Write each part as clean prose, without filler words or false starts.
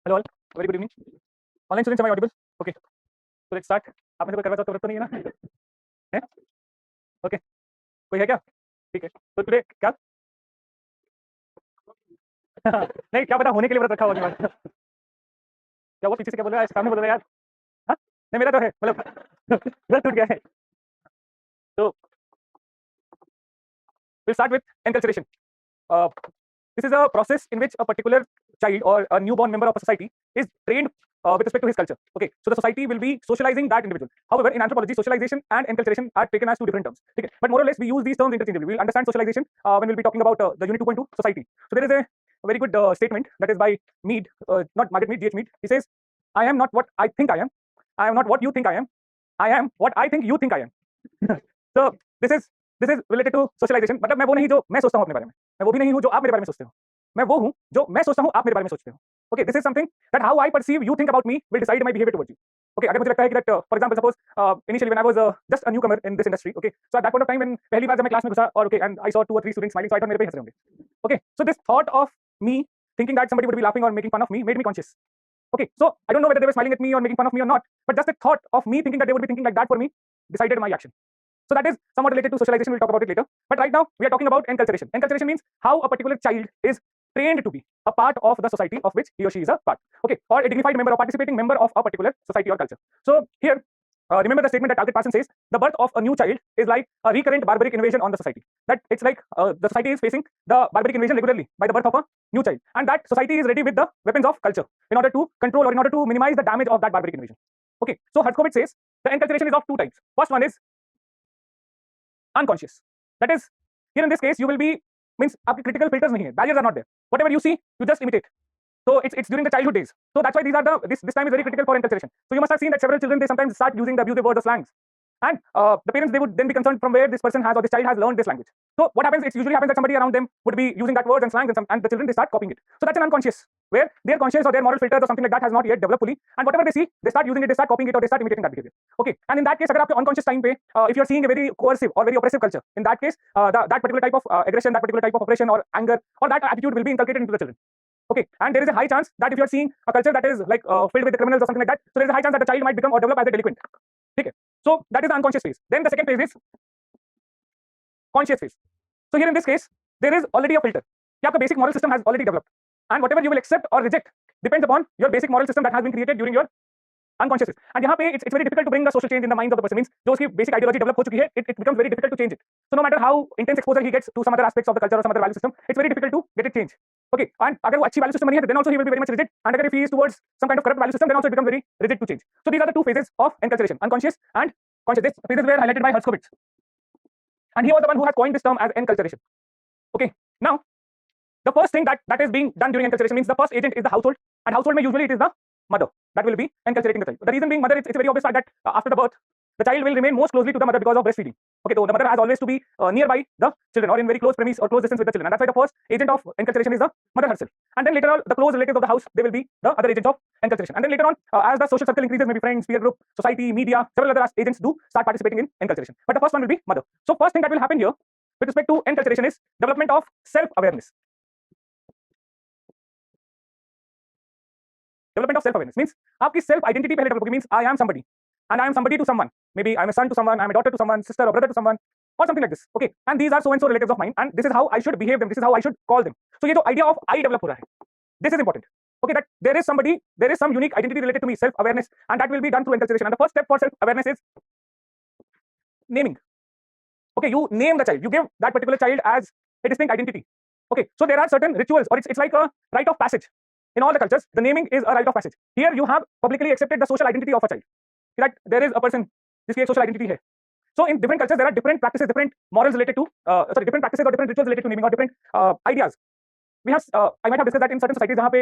Hello all, very good evening. Online students, am I audible? Okay, तो let's start. आप में से कोई करवा चौथ का व्रत तो नहीं है ना? है? ओके, कोई है क्या? ठीक है, तो टुडे क्या नहीं, क्या पता होने के लिए व्रत रखा होगा कि बात क्या वो पीछे से क्या बोल रहा है, सामने बोल रहा है यार। हाँ, नहीं मेरा तो है, मतलब व्रत टूट गया है। तो will start with enculturation. This is a process in which a particular child or a newborn member of a society is trained with respect to his culture. Okay, so the society will be socializing that individual. However, in anthropology, socialization and enculturation are taken as two different terms. Okay, but more or less we use these terms interchangeably. We'll understand socialization when we'll be talking about the Unit 2.2 society. So there is a very good statement that is by Mead, not Margaret Mead, G.H. Mead. He says, "I am not what I think I am. I am not what you think I am. I am what I think you think I am." So this is related to socialization. मतलब मैं वो नहीं जो मैं सोचता हूँ अपने बारे में, मैं वो भी नहीं हूँ जो आप मेरे बारे में सोचते हो, मैं वो हूँ जो मैं सोचता हूँ आप मेरे बारे में सोचते हो। Okay, this is something that how I perceive you think about me will decide my behavior towards you. Okay, अगर मुझे लगता है कि that for example suppose initially when I was just a newcomer in this industry, okay, so at that point of time when पहली बार जब मैं class में घुसा और okay and I saw 2 or 3 students smiling, so I thought मेरे पे हंस रहे होंगे. Okay, so this thought of me thinking that somebody would be laughing or making fun of me made me conscious. Okay, so I don't know whether they were smiling at me or making fun of me or not, but just the thought of me thinking that they would be thinking like that for me decided my action. So that is somewhat related to socialization. We'll talk about it later. But right now we are talking about enculturation. Enculturation means how a particular child is trained to be a part of the society of which he or she is a part. Okay, or a dignified member or participating member of a particular society or culture. So here, remember the statement that Albert Parson says: the birth of a new child is like a recurrent barbaric invasion on the society. That it's like the society is facing the barbaric invasion regularly by the birth of a new child, and that society is ready with the weapons of culture in order to control or in order to minimize the damage of that barbaric invasion. Okay, so Hertzkovitz says the enculturation is of two types. First one is unconscious. That is, here in this case, you will be means आपके critical filters नहीं है, barriers are not there. Whatever you see, you just imitate. So it's during the childhood days. So that's why these are this time is very critical for enculturation. So you must have seen that several children they sometimes start using the abusive words or slangs, and the parents they would then be concerned from where this person has or this child has learned this language. So what happens? It usually happens that somebody around them would be using that words and slangs, and the children they start copying it. So that's an unconscious, where their conscience or their moral filters or something like that has not yet developed fully, and whatever they see, they start using it, they start copying it, or they start imitating that behavior. Okay, and in that case, अगर आपके unconscious time पे if you are seeing a very coercive or very oppressive culture, in that case, that particular type of aggression, that particular type of oppression or anger or that attitude will be inculcated into the children. Okay, and there is a high chance that if you are seeing a culture that is like filled with criminals or something like that, so there is a high chance that the child might become or develop as a delinquent. Okay, so that is the unconscious phase. Then the second phase is conscious phase. So here in this case, there is already a filter. कि आपका basic moral system has already developed, and whatever you will accept or reject depends upon your basic moral system that has been created during your unconscious. And यहाँ पे it's very difficult to bring the social change in the minds of the person. Means जो उसकी basic ideology develop हो चुकी है, it becomes very difficult to change it. So no matter how intense exposure he gets to some other aspects of the culture or some other value system, it's very difficult to get it changed. Okay, and अगर वो अच्छी value system नहीं है, then also he will be very much rigid. And अगर if he is towards some kind of corrupt value system, then also it becomes very rigid to change. So these are the two phases of enculturation: unconscious and conscious. These phases were highlighted by Hertzkovitz, and he was the one who has coined this term as enculturation. Okay, now the first thing that is being done during enculturation means the first agent is the household, and household में usually it is the mother that will be enculturating the child. The reason being mother, it's very obvious that after the birth, the child will remain most closely to the mother because of breastfeeding. Okay, so the mother has always to be nearby the children or in very close premise or close distance with the children, and that's why the first agent of enculturation is the mother herself. And then later on, the close relatives of the house, they will be the other agent of enculturation. And then later on, as the social circle increases, maybe friends, peer group, society, media, several other agents do start participating in enculturation. But the first one will be mother. So first thing that will happen here with respect to enculturation is development of self-awareness. Development of self-awareness means आपकी self identity पहले develop होगी. Means I am somebody and I am somebody to someone. Maybe I am a son to someone, I am a daughter to someone, sister or brother to someone, or something like this. Okay, and these are so and so relatives of mine, and this is how I should behave them. This is how I should call them. So ये जो idea of I develop हो रहा है, this is important. Okay, that there is somebody, there is some unique identity related to me, self-awareness, and that will be done through enculturation. And the first step for self-awareness is naming. Okay, you name the child. You give that particular child as a distinct identity. Okay, so there are certain rituals, or it's like a rite of passage. In all the cultures, the naming is a rite of passage. Here you have publicly accepted the social identity of a child. That there is a person, जिसकी एक social identity है. So in different cultures, there are different practices, different morals related to, different practices or different rituals related to naming or different ideas. We have, I might have discussed that in certain societies, जहाँ पे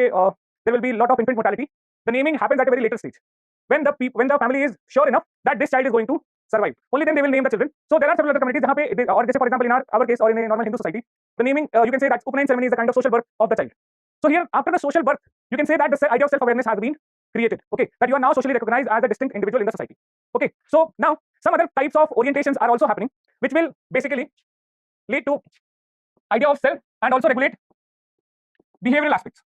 there will be a lot of infant mortality. The naming happens at a very later stage. When the family is sure enough that this child is going to survive, only then they will name the children. So there are several other communities जहाँ पे, or जैसे for example in our case or in a normal Hindu society, the naming you can say that Upanayan ceremony is the kind of social birth of the child. So here, after the social birth, you can say that the idea of self-awareness has been created. Okay, that you are now socially recognized as a distinct individual in the society. Okay, so now some other types of orientations are also happening, which will basically lead to idea of self and also regulate behavioral aspects.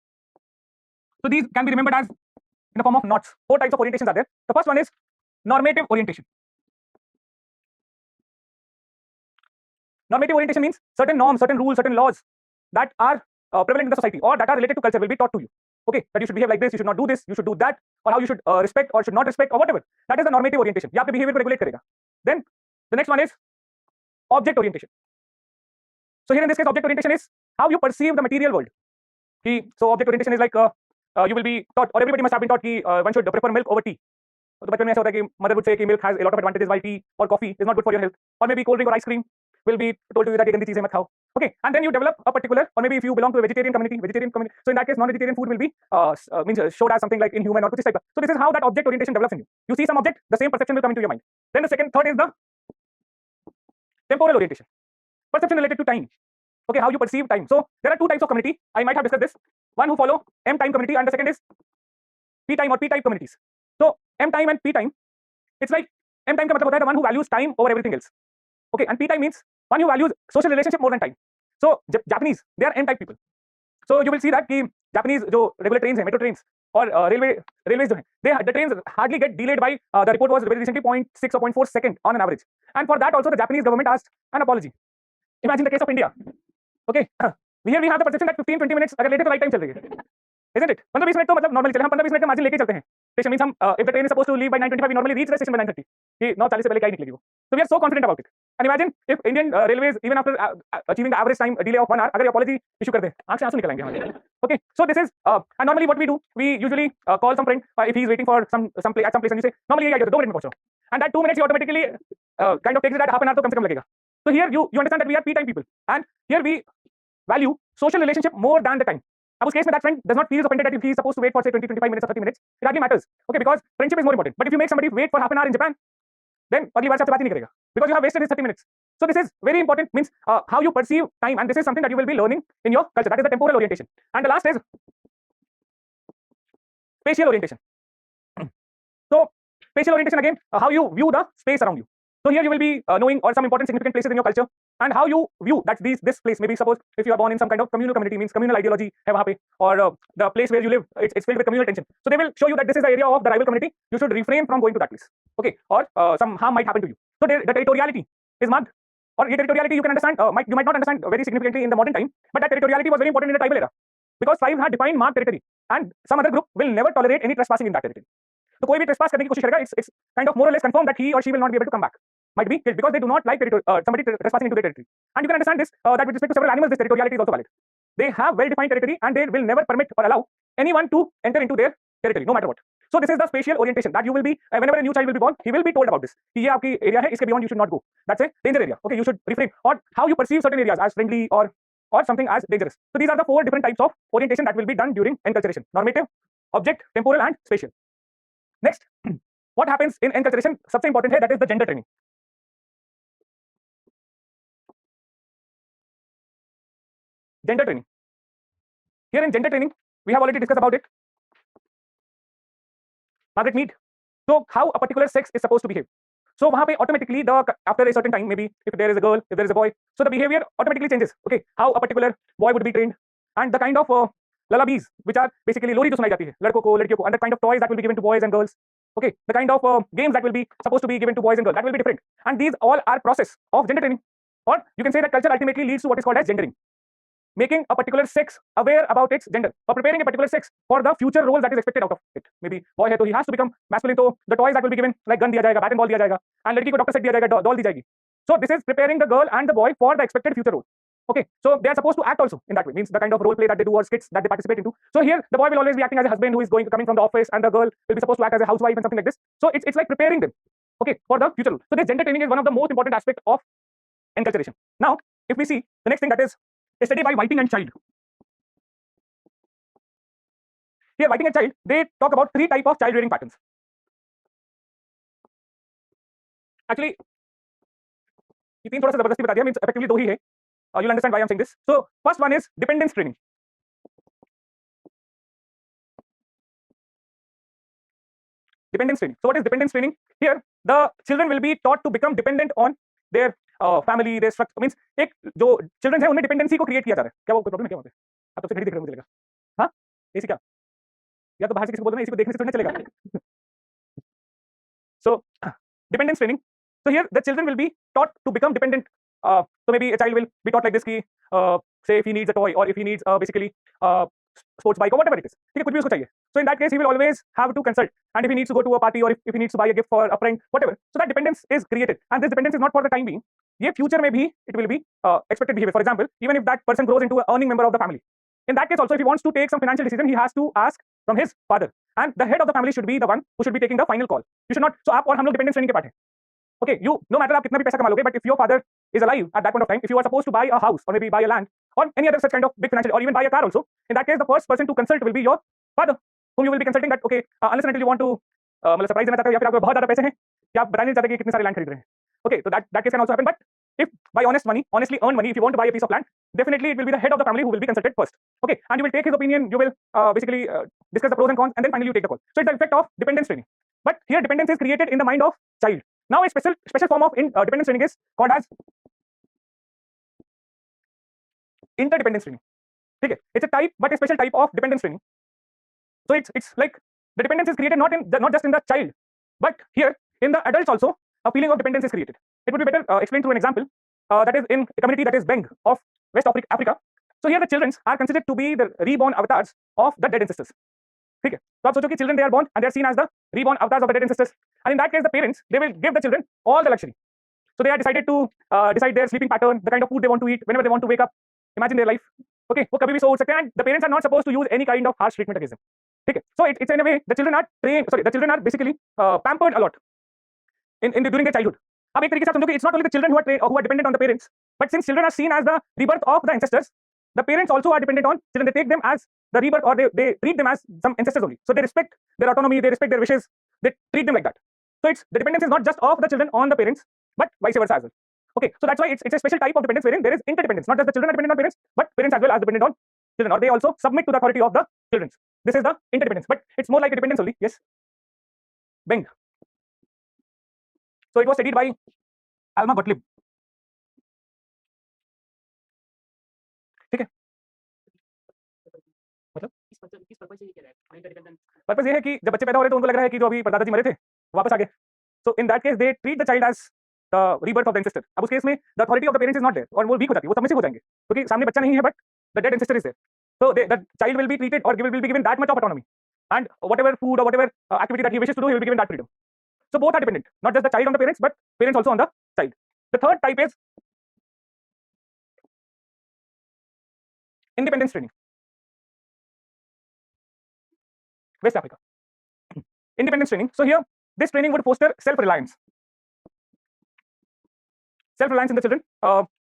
So these can be remembered as in the form of knots. 4 types of orientations are there. The first one is normative orientation. Normative orientation means certain norms, certain rules, certain laws that are prevalent in the society or that are related to culture will be taught to you. Okay, that you should behave like this, you should not do this, you should do that, or how you should respect or should not respect or whatever. That is the normative orientation. ये आपके behavior को regulate करेगा. Then the next one is object orientation. So here in this case, object orientation is how you perceive the material world. So object orientation is like you will be taught, or everybody must have been taught कि one should prefer milk over tea. तो बचपन में ऐसा होता है कि mother would say कि milk has a lot of advantages while tea or coffee is not good for your health, or maybe cold drink or ice cream will be told to you that ये गंदी चीजें मत खाओ. Okay, and then you develop a particular, or maybe if you belong to a vegetarian community, so in that case non-vegetarian food will be means showed as something like inhuman or kuch is type. So this is how that object orientation develops in you. You see some object, the same perception will come into your mind. Then the third is the temporal orientation, perception related to time. Okay, how you perceive time. So there are 2 types of community. I might have discussed this. One who follow M time community, and the second is P time or P type communities. So M time and P time, it's like M time का मतलब होता है the one who values time over everything else. Okay, and P time means one who values social relationship more than time. So Japanese, they are M type people. So you will see that कि Japanese जो regular trains हैं, metro trains और railways जो हैं, the trains hardly get delayed by the report was very recently 0.6 or 0.4 second on an average. And for that also the Japanese government asked an apology. Imagine the case of India. Okay, here we have the perception that 15-20 minutes अगर later to right time चल रही है, isn't it? 15-20 minute तो मतलब normally चले, हम 15-20 minute का margin लेके चलते हैं. Station means हम if the train is supposed to leave by 9:25, we normally reach the station by 9:30. कि 9:40 से पहले क्या ही निकलेगी वो. So we are so confident about it. And imagine if Indian Railways even after achieving the average time delay of 1 hour, अगर apology issue कर दे, आँख से आंसू निकल आएंगे हमारे. Okay, so this is and normally what we do, we usually call some friend if he is waiting for some place at some place, and you say normally ये 2 minute में पहुँचो, and that 2 minutes he automatically kind of takes it at half an hour तो कम से कम लगेगा. So here you understand that we are P time people, and here we value social relationship more than the time. अब उस case में that friend does not feel offended that if he is supposed to wait for say 20-25 minutes or 30 minutes, it hardly matters. Okay, because friendship is more important. But if you make somebody wait for half an hour in Japan, then अगली बार से आपसे बात ही नहीं करेगा, because you have wasted his 30 minutes. So this is very important, means how you perceive time, and this is something that you will be learning in your culture. That is the temporal orientation. And the last is spatial orientation. So spatial orientation again, how you view the space around you. So here you will be knowing or some important significant places in your culture, and how you view that this place, maybe suppose if you are born in some kind of communal community, means communal ideology है वहाँ पे, or the place where you live it's filled with communal tension. So they will show you that this is the area of the rival community, you should refrain from going to that place. Okay, or some harm might happen to you. So the territoriality is marked, or ये territoriality you can understand, you might not understand very significantly in the modern time, but that territoriality was very important in the tribal era, because tribes had defined marked territory, and some other group will never tolerate any trespassing in that territory. तो कोई भी trespass करने की कोशिश करेगा, it's kind of more or less confirmed that he or she will not be able to come back, might be killed, because they do not like somebody trespassing into their territory. And you can understand this, that with respect to several animals, this territoriality is also valid. They have well defined territory, and they will never permit or allow anyone to enter into their territory, no matter what. So this is the spatial orientation that you will be, whenever a new child will be born, he will be told about this. ये आपकी area है, इसके beyond you should not go. That's a danger area. Okay, you should refrain. Or how you perceive certain areas as friendly or something as dangerous. So these are the 4 different types of orientation that will be done during enculturation: normative, object, temporal, and spatial. Next, what happens in enculturation? सबसे important है, that is the gender training. Gender training. Here in gender training, we have already discussed about it. Margaret Mead. So how a particular sex is supposed to behave. So वहाँ पे automatically after a certain time, maybe if there is a girl, if there is a boy, so the behavior automatically changes. Okay, how a particular boy would be trained, and the kind of lullabies which are basically लोरी जो सुनाई जाती है लड़कों को लड़कियों को, and the kind of toys that will be given to boys and girls. Okay, the kind of games that will be supposed to be given to boys and girls, that will be different, and these all are process of gender training, or you can say that culture ultimately leads to what is called as gendering, making a particular sex aware about its gender, or preparing a particular sex for the future role that is expected out of it. Maybe boy है तो he has to become masculine, तो the toys that will be given like gun दिया जाएगा, bat and ball दिया जाएगा, and लड़की को doctor set दिया जाएगा, doll दी जाएगी. So this is preparing the girl and the boy for the expected future role. Okay, so they are supposed to act also in that way, means the kind of role play that they do or skits that they participate into. So here the boy will always be acting as a husband who is coming from the office, and the girl will be supposed to act as a housewife and something like this. So it's like preparing them, okay, for the future role. So this gender training is one of the most important aspect of enculturation. Now, if we see the next thing, that is a study by Whiting and Child. Here Whiting and Child, they talk about 3 types of child rearing patterns. Actually, ये 3 थोड़ा सा जबरदस्ती बता दिया, means effectively 2 ही है. You'll understand why I'm saying this. So first one is dependence training. Dependence training. So what is dependence training? Here the children will be taught to become dependent on their family, their structure. Means एक जो children है उनमें dependency को create किया जा रहा है. क्या वो कोई problem है क्या वहाँ पे? आप तब से घड़ी देख रहे हो मुझे लगा. हाँ? ऐसी क्या? या तो बाहर से किसी को बोल देना, इसी को देखने से थोड़ी ना चलेगा. So dependence training. So here the children will be taught to become dependent. So maybe a child will be taught like this कि say if he needs a toy or if he needs basically sports bike or whatever it is. ठीक है, कुछ भी उसको चाहिए. So in that case he will always have to consult, and if he needs to go to a party or if he needs to buy a gift for a friend, whatever. So that dependence is created, and this dependence is not for the time being. ये future में भी it will be expected behavior. For example, even if that person grows into an earning member of the family, in that case also if he wants to take some financial decision, he has to ask from his father, and the head of the family should be the one who should be taking the final call. You should not. So आप और हम लोग dependence training के पाठ हैं. Okay, you no matter आप कितना भी पैसा कमा लोगे, but if your father is alive at that point of time, if you are supposed to buy a house or maybe buy a land or any other such kind of big financial, or even buy a car also, in that case the first person to consult will be your father, whom you will be consulting that okay, unless and until you want to मतलब surprise देना चाहते हो या फिर आपको बहुत ज्यादा पैसे हैं कि आप बताना नहीं चाहते कि कितने सारे लैंड खरीद रहे हैं. Okay, so that case can also happen, but if by honest money, honestly earned money, if you want to buy a piece of land, definitely it will be the head of the family who will be consulted first. Okay, and you will take his opinion, you will basically discuss the pros and cons, and then finally you take the call. So it's the effect of dependence training. But here dependence is created in the mind of child. Now a special form of dependence training is called as interdependence training. Okay, it's a type, but a special type of dependence training. So it's like the dependence is created not just in the child, but here in the adults also a feeling of dependence is created. It would be better explained through an example that is in a community that is Beng of West Africa. So here the children are considered to be the reborn avatars of the dead ancestors. Okay, so आप सोचो कि children they are born and they are seen as the reborn avatars of the dead ancestors, and in that case the parents they will give the children all the luxury. So they are decided to decide their sleeping pattern, the kind of food they want to eat, whenever they want to wake up. Imagine their life. Okay, वो कभी भी सो उठ सकते हैं, and the parents are not supposed to use any kind of harsh treatment against them. Okay, so it's in a way the children are trained. Sorry, the children are basically pampered a lot during their childhood. अब एक तरीके से समझो कि it's not only the children who are dependent on the parents, but since children are seen as the rebirth of the ancestors, the parents also are dependent on children. They take them as the rebirth, or they treat them as some ancestors only. So they respect their autonomy, they respect their wishes, they treat them like that. So the dependence is not just of the children on the parents, but vice versa as well. Okay, so that's why it's a special type of dependence wherein there is interdependence. Not just the children are dependent on parents, but parents as well are dependent on children, or they also submit to the authority of the children. This is the interdependence, but it's more like a dependence only. Yes, Beng. So it was studied by Alma Gottlieb. ठीक है, मतलब purpose ये है कि जब बच्चे पैदा हो रहे तो उनको लग रहा है कि जो अभी दादाजी मरे थे वापस आ गए. So in that case they treat the child as the rebirth of the ancestor. अब उस केस में the authority of the parents is not there, और वो वीक हो जाती है, वो सबमिसिव हो जाएंगे क्योंकि सामने बच्चा नहीं है, but the dead ancestor is there. So the child will be treated, or will be given that much of autonomy, and whatever food or whatever activity that he wishes to do, he will be given that freedom. So both are dependent, not just the child on the parents, but parents also on the child. The third type is independence training. West Africa. Independence training. So here, this training would foster self-reliance. Self-reliance in the children,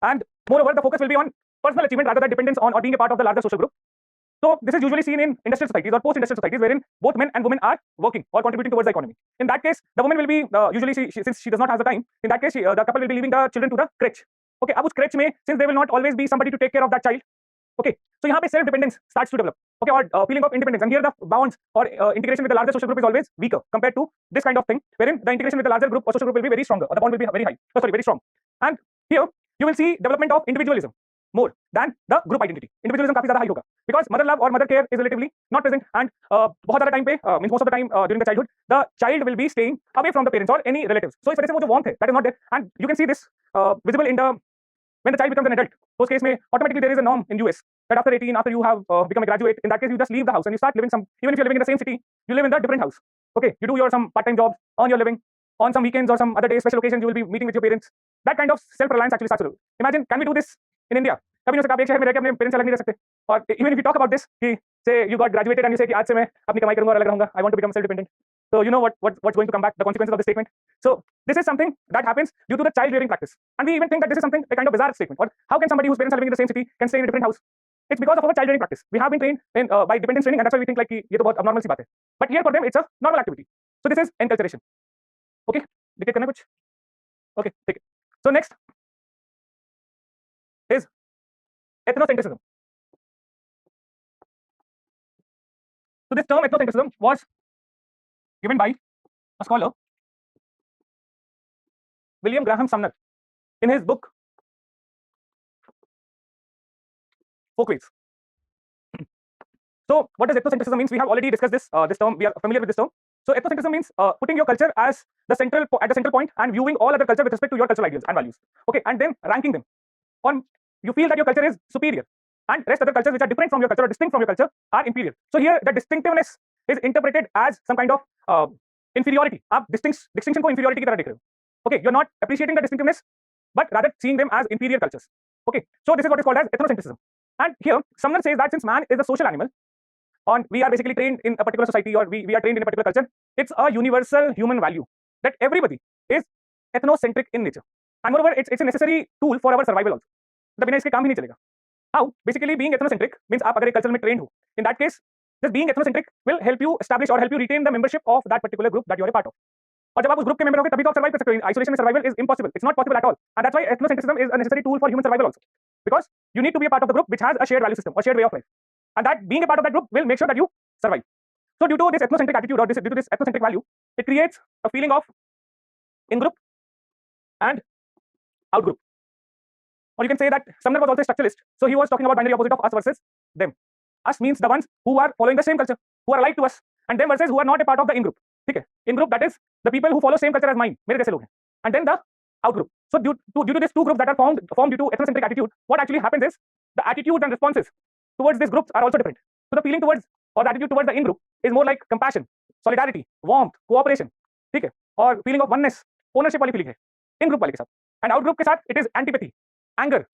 and moreover, the focus will be on personal achievement rather than dependence on or being a part of the larger social group. So this is usually seen in industrial societies or post-industrial societies wherein both men and women are working or contributing towards the economy. In that case, the woman will be usually since she does not have the time. In that case, the couple will be leaving the children to the crèche. Okay, अब उस crèche में since there will not always be somebody to take care of that child. Okay, so यहाँ पे self dependence starts to develop. Okay, or feeling of independence, and here the bonds or integration with the larger social group is always weaker compared to this kind of thing, wherein the integration with the larger group or social group will be very stronger, or the bond will be very high. Oh, sorry, very strong. And here you will see development of individualism more than the group identity. Individualism काफी ज़्यादा high होगा because mother love or mother care is relatively not present, and बहुत ज़्यादा time पे means most of the time during the childhood the child will be staying away from the parents or any relatives. So इस वजह से वो जो warmth है that is not there, and you can see this visible in the when the child becomes an adult. Those case में automatically there is a norm in US that after 18, after you have become a graduate, in that case you just leave the house and you start living even if you're living in the same city, you live in the different house. Okay, you do your some part-time jobs, earn your living. On some weekends or some other days, special occasions, you will be meeting with your parents. That kind of self-reliance actually starts to do. Imagine, can we do this in India? कभी नहीं हो सकता, आप एक शहर में रह के अपने पेरेंट्स से अलग नहीं रह सकते. और even if you talk about this, कि say you got graduated and you say कि आज से मैं अपनी कमाई करूंगा और अलग रहूंगा, I want to become self-dependent. So you know what's going to come back, the consequences of the statement. So this is something that happens due to the child rearing practice, and we even think that this is something a kind of bizarre statement. Or how can somebody whose parents are living in the same city can stay in a different house? It's because of our child rearing practice. We have been trained in by dependence training, and that's why we think like कि ये तो बहुत abnormal सी बात है. But here for them it's a normal activity. So this is enculturation. Okay, dictate करना कुछ. Okay, ठीक है. So next is ethnocentrism. So this term ethnocentrism was given by a scholar, William Graham Sumner, in his book Folkways. So what does ethnocentrism means? We have already discussed this term. We are familiar with this term. So ethnocentrism means putting your culture as the central point and viewing all other culture with respect to your cultural ideals and values. Okay, and then ranking them on. You feel that your culture is superior, and rest other cultures which are different from your culture or distinct from your culture are inferior. So here the distinctiveness is interpreted as some kind of inferiority. आप distinction को inferiority की तरह देख रहे हो. Okay, you're not appreciating the distinctiveness, but rather seeing them as inferior cultures. Okay, so this is what is called as ethnocentrism. And here someone says that since man is a social animal, and we are basically trained in a particular society, or we are trained in a particular culture, it's a universal human value that everybody is ethnocentric in nature. And moreover, it's a necessary tool for our survival also. The बिना इसके काम ही नहीं चलेगा. How? Basically, being ethnocentric means आप अगर एक culture में trained हो. In that case, just being ethnocentric will help you establish or help you retain the membership of that particular group that you are a part of. और जब आप उस group के मेंबर होगे तभी तो आप सर्वाइव कर सकते हो. आइसोलेशन में survival is impossible. It's not possible at all. And that's why ethnocentrism is a necessary tool for human survival also, because you need to be a part of the group which has a shared value system or shared way of life, and that being a part of that group will make sure that you survive. So due to this ethnocentric attitude, or due to this ethnocentric value, it creates a feeling of in group and out group. Or you can say that Sumner was also a structuralist, so he was talking about binary opposite of us versus them. Us means the ones who are following the same culture, who are alike to us, and them versus who are not a part of the in group. Okay, in group, that is the people who follow same culture as mine, मेरे जैसे लोग हैं. And then the out group. So due to these two groups that are formed due to ethnocentric attitude, what actually happens is the attitudes and responses towards these groups are also different. So the feeling towards or the attitude towards the in group is more like compassion, solidarity, warmth, cooperation, ठीक है, और feeling of oneness, ownership वाली feeling है in group वाले के साथ. And out group के साथ it is antipathy, anger,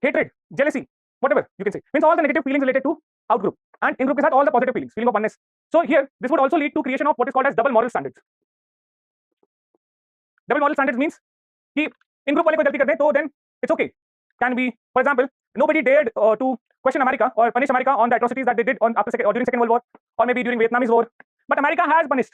hatred, jealousy, whatever you can say. Means all the negative feelings related to out group, and in group के साथ all the positive feelings, feeling of oneness. So here this would also lead to creation of what is called as double moral standards. Double moral standards means कि in group वाले कोई गलती कर दें तो then it's okay. Can be, for example, nobody dared to question America or punish America on the atrocities that they did on during Second World War, or maybe during Vietnamese War. But America has punished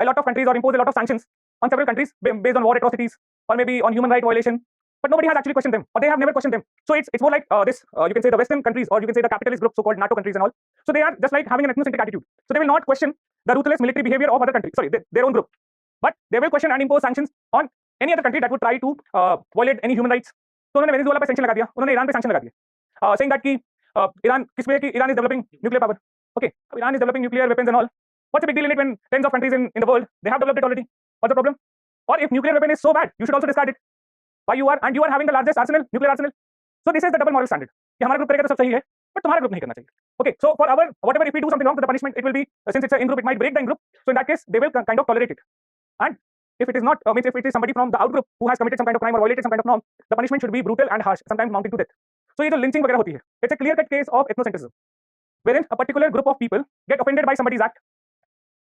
a lot of countries or imposed a lot of sanctions on several countries based on war atrocities or maybe on human right violation. But nobody has actually questioned them, or they have never questioned them. So it's more like this. You can say the Western countries, or you can say the capitalist group, so-called NATO countries and all. So they are just like having an ethnocentric attitude. So they will not question the ruthless military behavior of other countries. Sorry, their own group, but they will question and impose sanctions on any other country that would try to violate any human rights. So उन्होंने Venezuela पे sanction लगा दिया, उन्होंने Iran पे sanction लगा दिया, saying that कि Iran किस पे कि Iran is developing nuclear power. Okay, Iran is developing nuclear weapons and all. What's the big deal in it when tens of countries in the world they have developed it already? What's the problem? Or if nuclear weapon is so bad, you should also discard it. Why you are having the largest arsenal, nuclear arsenal. So this is the double moral standard. कि हमारा group करेगा तो सब सही है, but तुम्हारा group नहीं करना चाहिए. Okay, so for our whatever, if we do something wrong, so the punishment it will be, since it's in group, it might break the in group. So in that case, they will kind of tolerate it. And if it is not, means if it is somebody from the out group who has committed some kind of crime or violated some kind of norm, the punishment should be brutal and harsh, sometimes amounting to death. So ये जो lynching वगैरह होती है, it's a clear-cut case of ethnocentrism, wherein a particular group of people get offended by somebody's act.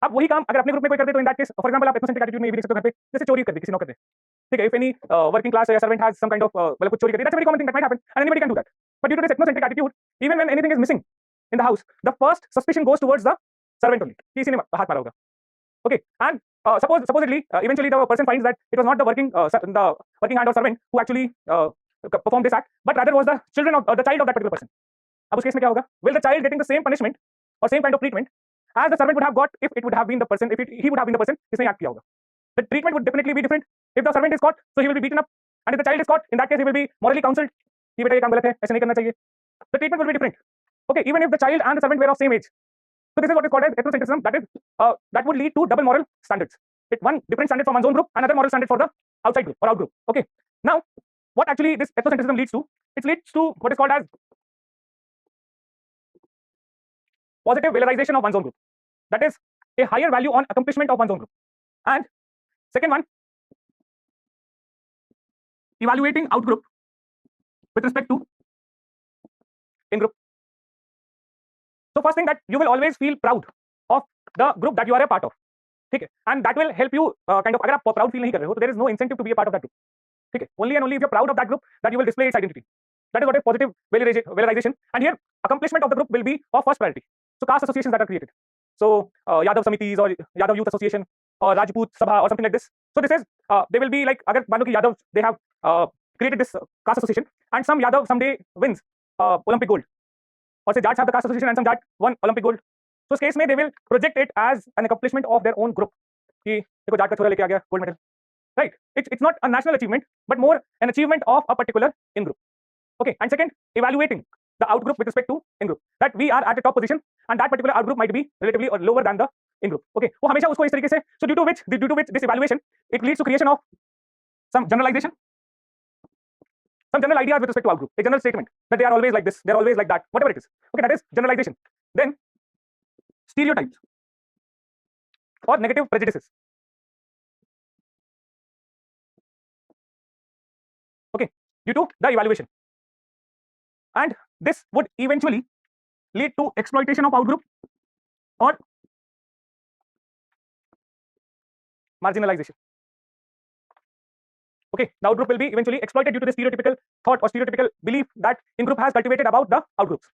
अब वही काम अगर अपने ग्रुप में कोई कर दे तो in that case, for example, आप ethnocentric attitude में ये भी देख सकते हो घर पे, जैसे चोरी कर दी किसी नौकर ने, ठीक है, if any working class or servant has some kind of मतलब कुछ चोरी कर दी, that's a very common thing that might happen, and anybody can do that. But due to this ethnocentric attitude, even when anything is missing in the house, the first suspicion goes towards the servant only, कि इसी ने हाथ मारा होगा. Okay, and supposedly, eventually the person finds that it was not the working hand or servant who actually performed this act, but rather was the child of that particular person. अब उस case में क्या होगा? Will the child getting the same punishment or same kind of treatment as the servant would have got if it would have been the person, he would have been the person जिसने act किया होगा? The treatment would definitely be different. If the servant is caught, so he will be beaten up, and if the child is caught, in that case he will be morally counseled. कि बेटा ये काम गलत है, ऐसे नहीं करना चाहिए. The treatment will be different. Okay, even if the child and the servant were of same age. So this is what is called as ethnocentrism. That would lead to double moral standards. One different standard from one's own group, another moral standard for the outside group or out group. Okay. Now, what actually this ethnocentrism leads to? It leads to what is called as positive valorization of one's own group. That is a higher value on accomplishment of one's own group. And second one, evaluating out group with respect to in group. So first thing, that you will always feel proud of the group that you are a part of. ठीक है, and that will help you kind of, अगर आप proud feel नहीं कर रहे हो तो there is no incentive to be a part of that group. ठीक है, only and only if you're proud of that group that you will display its identity. That is what is positive valorization. And here accomplishment of the group will be of first priority. So caste associations that are created, so Yadav Samitis or Yadav Youth Association or Rajput Sabha or something like this. So this is they will be like, अगर मान लो कि Yadav they have created this caste association, and some Yadav someday wins Olympic gold, or say Jats have the caste association and some Jat won Olympic gold. So इस case में they will project it as an accomplishment of their own group कि देखो जाट का छोरा लेके आ गया gold medal, right? It's not a national achievement, but more an achievement of a particular in group. Okay, and second, evaluating the out group with respect to in group, that we are at a top position and that particular out group might be relatively or lower than the in group. Okay, वो हमेशा उसको इस तरीके से, so due to which this evaluation, it leads to creation of some generalization, some general ideas with respect to out group, a general statement that they are always like this, they are always like that, whatever it is. Okay, that is generalization. Then stereotypes or negative prejudices. Okay, due to the evaluation, and this would eventually lead to exploitation of outgroup or marginalization. Okay, the outgroup will be eventually exploited due to the stereotypical thought or stereotypical belief that in-group has cultivated about the outgroups.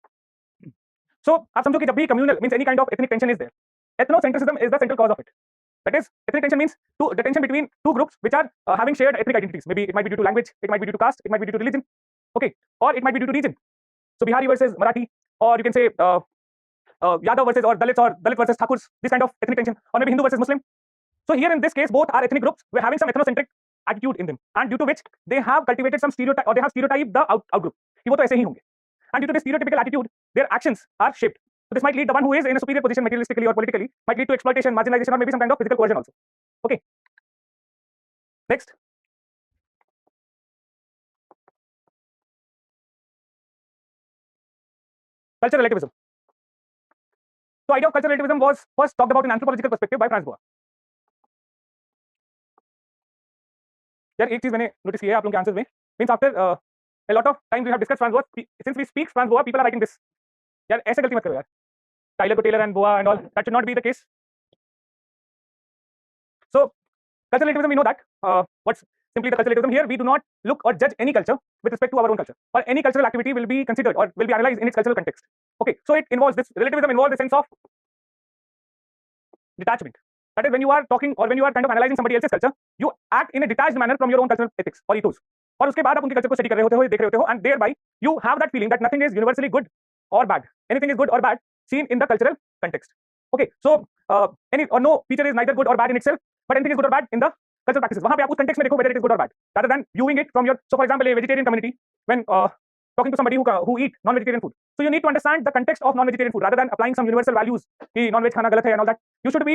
So आप समझो कि जब भी communal means any kind of ethnic tension is there, ethnocentrism is the central cause of it. That is, ethnic tension means the tension between two groups which are having shared ethnic identities. Maybe it might be due to language, it might be due to caste, it might be due to religion. Okay, or it might be due to region. So Bihari versus Marathi, or you can say Yadav versus or Dalit versus Thakurs, this kind of ethnic tension, or maybe Hindu versus Muslim. So here in this case, both are ethnic groups. We're having some ethnocentric attitude in them, and due to which they have cultivated some stereotype, or they have stereotyped the out group. कि वो तो ऐसे ही होंगे. And due to this stereotypical attitude, their actions are shaped. So this might lead the one who is in a superior position materialistically or politically might lead to exploitation, marginalization, or maybe some kind of physical coercion also. Okay. Next. Cultural relativism. So idea of cultural relativism was first talked about in anthropological perspective by Franz Boas. यार एक चीज मैंने notice की है आप लोगों के answers में, means after a lot of time we have discussed Franz Boas, since we speak Franz Boas, people are writing this. यार ऐसे गलती मत करो यार. Tyler Taylor and Boa and all, that should not be the case. So cultural relativism, we know that what's simply the cultural relativism. Here we do not look or judge any culture with respect to our own culture, or any cultural activity will be considered or will be analyzed in its cultural context. Okay, so it involves this relativism involves a sense of detachment. That is, when you are talking or when you are kind of analyzing somebody else's culture, you act in a detached manner from your own cultural ethics or ethos. और उसके बाद आप उनके culture को study कर रहे होते हो, देख रहे होते हो, and thereby you have that feeling that nothing is universally good or bad. Anything is good or bad seen in the cultural context. Okay, so any or no feature is neither good or bad in itself, but anything is good or bad in the cultural practices. वहाँ पे आप उस context में देखो whether it is good or bad, rather than viewing it from your. So for example, a vegetarian community, when talking to somebody who eat non-vegetarian food, so you need to understand the context of non-vegetarian food rather than applying some universal values कि non-veg खाना गलत है and all that. You should be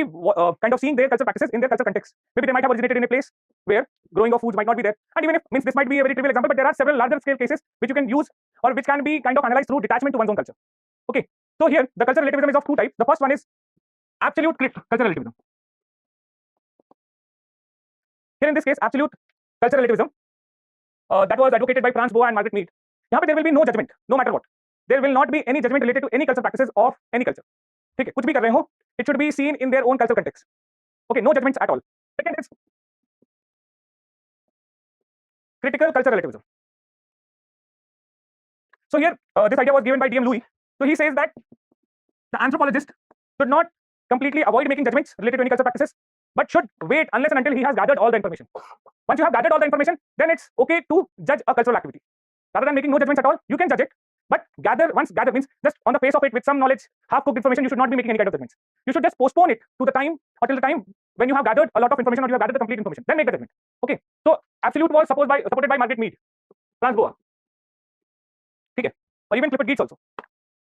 kind of seeing their cultural practices in their cultural context. Maybe they might have originated in a place where growing of foods might not be there, and even if means this might be a very trivial example, but there are several larger scale cases which you can use or which can be kind of analyzed through detachment to one's own culture. Okay, so here the cultural relativism is of two types. The first one is absolute cultural relativism. Here in this case, absolute cultural relativism that was advocated by Franz Boas and Margaret Mead. यहाँ पे there will be no judgment, no matter what. There will not be any judgment related to any cultural practices of any culture. ठीक है, कुछ भी कर रहे हो, it should be seen in their own cultural context. Okay, no judgments at all. Second is critical cultural relativism. So here, this idea was given by D.M. Louis. So he says that the anthropologist should not completely avoid making judgments related to any cultural practices, but should wait unless and until he has gathered all the information. Once you have gathered all the information, then it's okay to judge a cultural activity. Rather than making no judgments at all, you can judge it, but once gather means just on the face of it with some knowledge, half-cooked information, you should not be making any kind of judgments. You should just postpone it to the time or till the time when you have gathered a lot of information or you have gathered the complete information. Then make the judgment. Okay. So absolute was supported by Margaret Mead, Franz Boas. Okay. Or even Clifford Geertz also.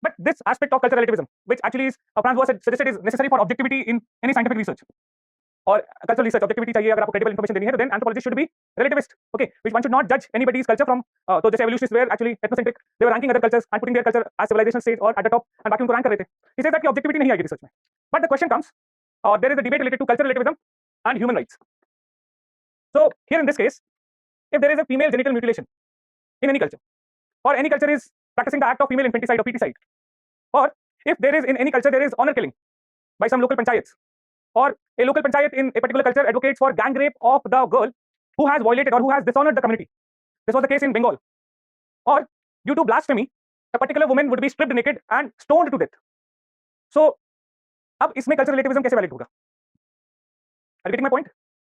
But this aspect of cultural relativism, which actually is Franz Boas suggested is necessary for objectivity in any scientific research or cultural research, objectivity चाहिए अगर आपको credible information देनी है, then anthropologists should be relativist. Okay, which one should not judge anybody's culture from. So जैसे evolutionists were actually ethnocentric, they were ranking other cultures and putting their culture as civilization stage or at the top, and बाकी उनको rank कर रहे थे. He says that कि objectivity नहीं आएगी research में. But the question comes, there is a debate related to cultural relativism and human rights. So here in this case, if there is a female genital mutilation in any culture, or any culture is practicing the act of female infanticide or feticide, or if there is in any culture there is honor killing by some local panchayats, or a local panchayat in a particular culture advocates for gang rape of the girl who has violated or who has dishonored the community. This was the case in Bengal. Or due to blasphemy, a particular woman would be stripped naked and stoned to death. So, अब इसमें cultural relativism कैसे valid होगा? Are you getting my point?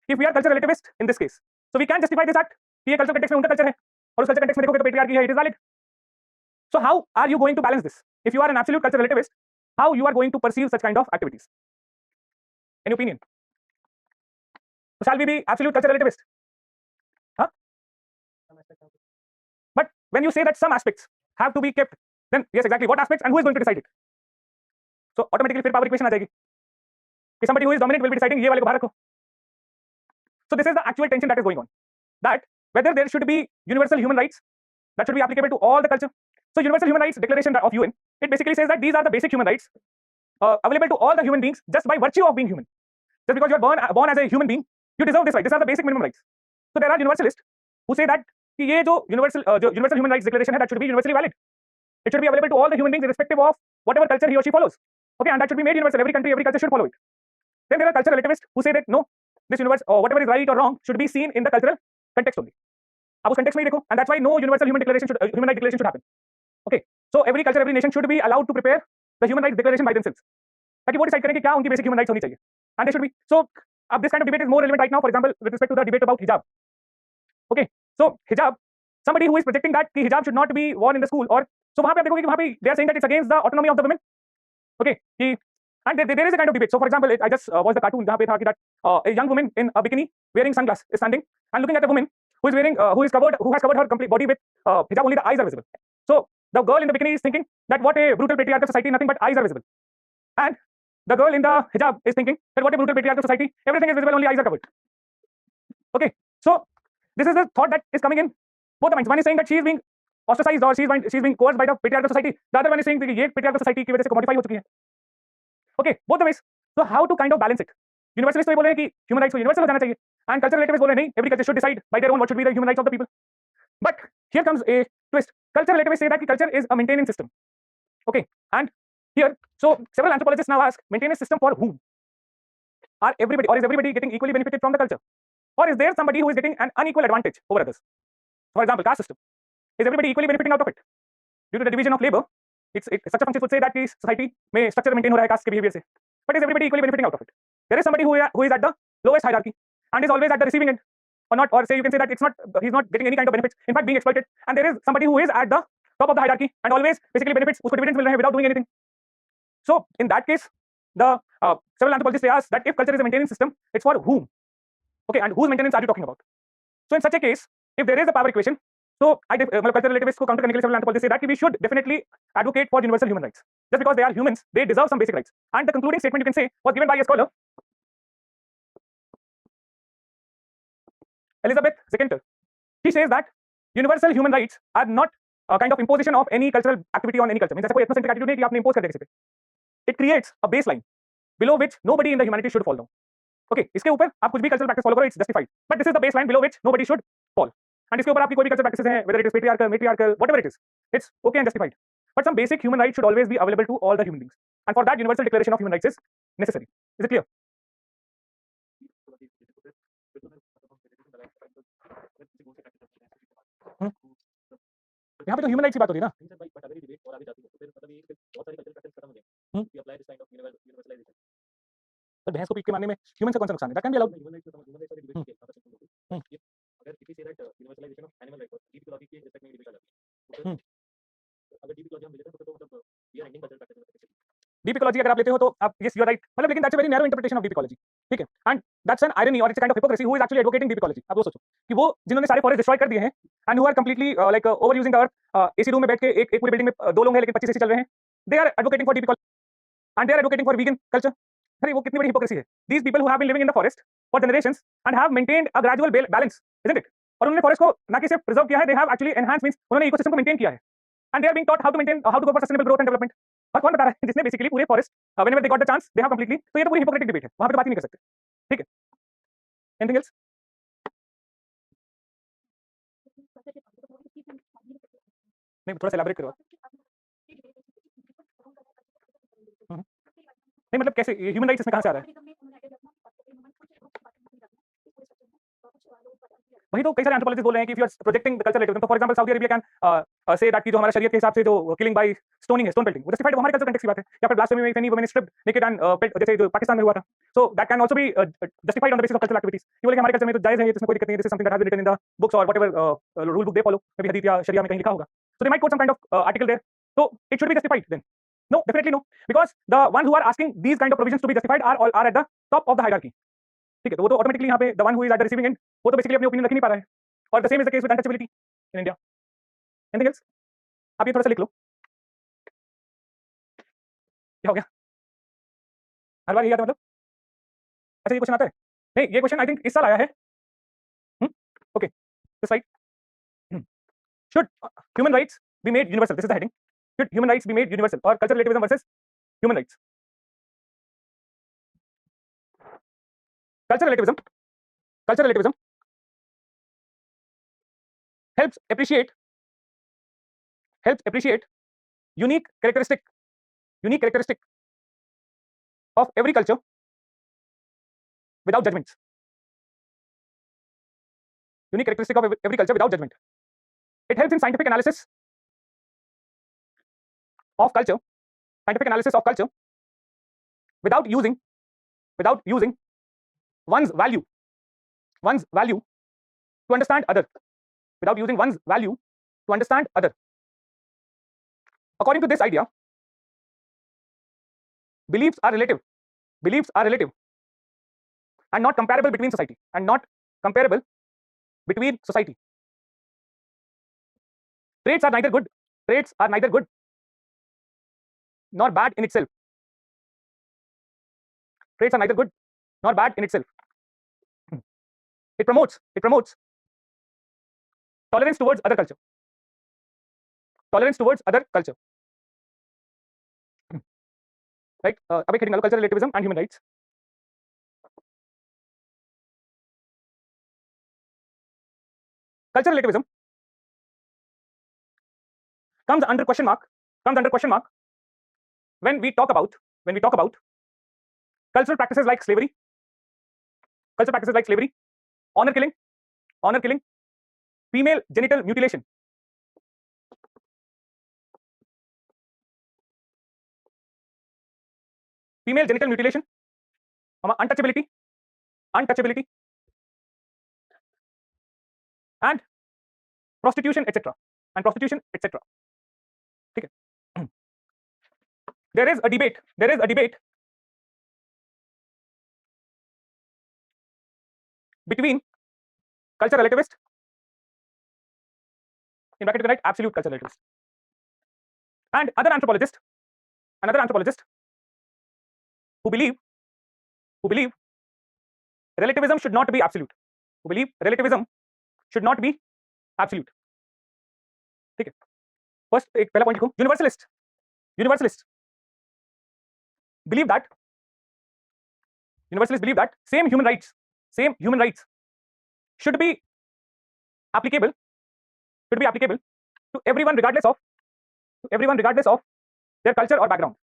If we are cultural relativist in this case, so we can justify this act कि ये cultural context में उनका culture है और उस cultural context में देखोगे तो patriarchy है, it is valid. So how are you going to balance this? If you are an absolute cultural relativist, how you are going to perceive such kind of activities? Any opinion? So shall we be absolute cultural relativist? Huh? But when you say that some aspects have to be kept, then yes, exactly. What aspects and who is going to decide it? So automatically फिर power equation आ जाएगी कि somebody who is dominant will be deciding ये वाले को बाहर रखो. So this is the actual tension that is going on, that whether there should be universal human rights that should be applicable to all the culture. So universal human rights declaration of UN, it basically says that these are the basic human rights available to all the human beings just by virtue of being human. Just because you are born as a human being, you deserve this right. These are the basic minimum rights. So there are universalists who say that कि ये जो universal human rights declaration है, that should be universally valid. It should be available to all the human beings irrespective of whatever culture he or she follows. Okay, and that should be made universal. Every country, every culture should follow it. Then there are cultural relativists who say that no, this universe or whatever is right or wrong should be seen in the cultural context only. आप उस context में ही देखो, and that's why no universal human rights declaration should happen. Okay, so every culture, every nation should be allowed to prepare the human rights declaration by themselves. ताकि वो decide करें कि क्या उनकी basic human rights होनी चाहिए, and they should be. So this kind of debate is more relevant right now. For example, with respect to the debate about hijab. Okay, so hijab, somebody who is projecting that कि hijab should not be worn in the school, or so वहाँ पे आप देखोगे कि वहाँ पे they are saying that it's against the autonomy of the women. Okay, and there is a kind of debate. So for example, I just watched the cartoon जहाँ पे था कि that a young woman in a bikini wearing sunglasses is standing and looking at a woman who is wearing who has covered her complete body with hijab, only the eyes are visible. So the girl in the bikini is thinking that what a brutal patriarchal society, nothing but eyes are visible, and the girl in the hijab is thinking that what a brutal patriarchal society, everything is visible, only eyes are covered. Okay, so this is the thought that is coming in both the minds. One is saying that she is being ostracized or she is being coerced by the patriarchal society. The other one is saying that ये patriarchal society की वजह से commodify हो चुकी है. Okay, both the ways. So how to kind of balance it? Universalists तो ये बोल रहे हैं कि human rights को universal हो जाना चाहिए, and cultural relativists बोल रहे हैं नहीं, every culture should decide by their own what should be the human rights of the people. But here comes a twist. Cultural relativists say that culture is a maintenance system. Okay, and here, so several anthropologists now ask, maintenance system for whom? Are everybody, or is everybody getting equally benefited from the culture, or is there somebody who is getting an unequal advantage over others? For example, caste system. Is everybody equally benefiting out of it due to the division of labor? It's such a function would say that the society may structure maintain हो रहा है caste के behavior से, but is everybody equally benefiting out of it? There is somebody who is at the lowest hierarchy and is always at the receiving end, or not, or say you can say that he's not getting any kind of benefits, in fact being exploited, and there is somebody who is at the top of the hierarchy and always basically benefits, उसको dividends मिल रहे हैं without doing anything. So in that case, the several anthropologists they ask that if culture is a maintenance system, it's for whom? Okay, and whose maintenance are you talking about? So in such a case, if there is a power equation, so cultural relativists को counter करने के लिए several anthropologists say that we should definitely advocate for universal human rights. Just because they are humans, they deserve some basic rights. And the concluding statement you can say was given by a scholar, Elizabeth Zeckenter. She says that universal human rights are not a kind of imposition of any cultural activity on any culture. Means ऐसा कोई ethnocentric attitude नहीं कि आपने impose कर दिया किसी पे. It creates a baseline below which nobody in the humanity should fall down. Okay, इसके ऊपर आप कुछ भी cultural practice follow करो, it's justified. But this is the baseline below which nobody should fall. And इसके ऊपर आपकी कोई भी cultural practices हैं, whether it is patriarchal, matriarchal, whatever it is, it's okay and justified. But some basic human rights should always be available to all the human beings. And for that, universal declaration of human rights is necessary. Is it clear? यहाँ पे तो human rights की बात हो रही है ना. पर भैंस को पीट के मारने में ह्यूमन से कौन सा नुकसान है? That can be allowed. अगर किसी से यूनिवर्सलाइजेशन ऑफ एनिमल राइट्स और डीप इकोलॉजी के रिस्पेक्ट में डिबेट आ जाती है, अगर डीप इकोलॉजी हम लेते हैं तो मतलब we are ending cultural practices. Deep ecology अगर आप लेते हो तो आप यस यू आर राइट, मतलब लेकिन that's a very narrow interpretation of deep ecology. ठीक है, एंड दैट्स एन आयरनी और it's a kind of hypocrisy who is actually advocating deep ecology. आप वो सोचो कि वो जिन्होंने सारे फॉरेस्ट डिस्ट्रॉय कर दिए हैं and who are completely like over using the earth, AC room में बैठ के एक पूरी बिल्डिंग में दो लोग हैं लेकिन 25 एसी चल रहे हैं, they are advocating for deep ecology and they are advocating for vegan culture. अरे वो कितनी बड़ी हिपोक्रेसी है. These people who have been living in the forest for generations and have maintained a gradual balance, isn't it? और उन्होंने forest को ना कि सिर्फ प्रिजर्व किया है, they have actually enhanced, means उन्होंने इकोसिस्टम को मेंटेन किया है, and they are being taught how to maintain, how to go for sustainable growth and development. और कौन बता रहा है? जिसने बेसिकली पूरे forest whenever they got the chance they have completely, तो ये तो पूरी हिपोक्रेटिक डिबेट है, वहां पे तो बात ही नहीं कर सकते. ठीक है, एनीथिंग एल्स? नहीं, थोड़ा सा एलैबोरेट करो. नहीं मतलब कैसे ह्यूमन राइट्स इसमें कहां से आ रहा है? वही तो कई सारे एंथ्रोपोलॉजिस्ट बोल रहे हैं कि if you are projecting the cultural relativism, तो for example Saudi Arabia can say that कि जो हमारा शरीयत के हिसाब से जो किलिंग बाय स्टोनिंग है, स्टोन पेल्टिंग, वो जस्टिफाइड, वो हमारे कल्चर कंटेक्स्ट की बात है. या फिर ब्लास्फेमी में if any woman is stripped naked and pelt, जैसे जो पाकिस्तान में हुआ था, so that can also be justified on the basis of cultural activities. ये बोले कि हमारे कल्चर में तो जायज है, ये इसमें कोई दिक्कत नहीं है, this is something that has been written in the books और whatever rule book they follow, maybe हदीथ या शरिया में कहीं लिखा होगा. So they might quote some kind of article there, so it should be justified then. No, definitely no, because the one who are asking these kind of provisions to be justified are at the top of the hierarchy. ठीक है, तो वो तो automatically यहाँ पे the one who is at the receiving end, वो तो basically अपनी ओपिनियन रख ही नहीं पा रहा है. और the same is the case with untouchability in India. Anything else? आप ये थोड़ा सा लिख लो. क्या हो गया? हर बार यही आता है मतलब? अच्छा ये क्वेश्चन आता है? नहीं ये क्वेश्चन आई थिंक इस साल आया है। Okay this right. Should human rights be made universal? This is the heading. Should human rights be made universal or cultural relativism versus human rights? Cultural relativism. Cultural relativism helps appreciate unique characteristic of every culture without judgments. Unique characteristic of every culture without judgment. It helps in scientific analysis of culture. Scientific analysis of culture without using one's value to understand other. Without using one's value to understand other. According to this idea, beliefs are relative and not comparable between society Traits are neither good nor bad in itself. Traits are neither good nor bad in itself. It promotes tolerance towards other culture. Right? अब एक heading डालो, cultural relativism and human rights. Cultural relativism comes under question mark when we talk about cultural practices like slavery, honor killing, female genital mutilation, untouchability, and prostitution, etc. ठीक है? There is a debate between culture relativist, in bracket you can write absolute culture relativist, and another anthropologist who believe relativism should not be absolute. ठीक है? First एक पहला point लिखो, universalist believe that same human rights should be applicable to everyone regardless of their culture or background.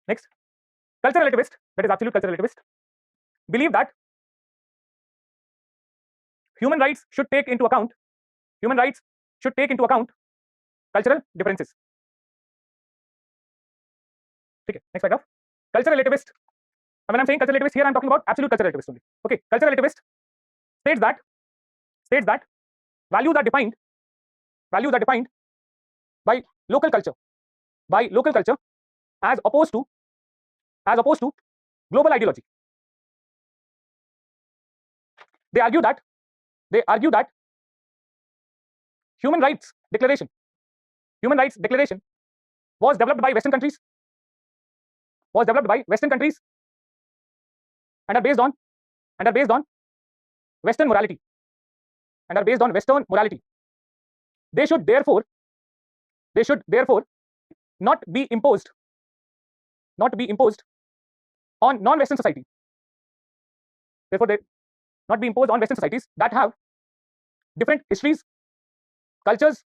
Next, cultural relativist, that is absolute cultural relativist, believe that human rights should take into account cultural differences. Okay, next paragraph. Cultural relativist, and when I'm saying cultural relativist here, I'm talking about absolute cultural relativist only. Okay, cultural relativist states that values are defined by local culture as opposed to global ideology. They argue that human rights declaration was developed by Western countries and are based on Western morality. They should therefore not be imposed on non-Western society. Therefore, they not be imposed on Western societies that have different histories, cultures,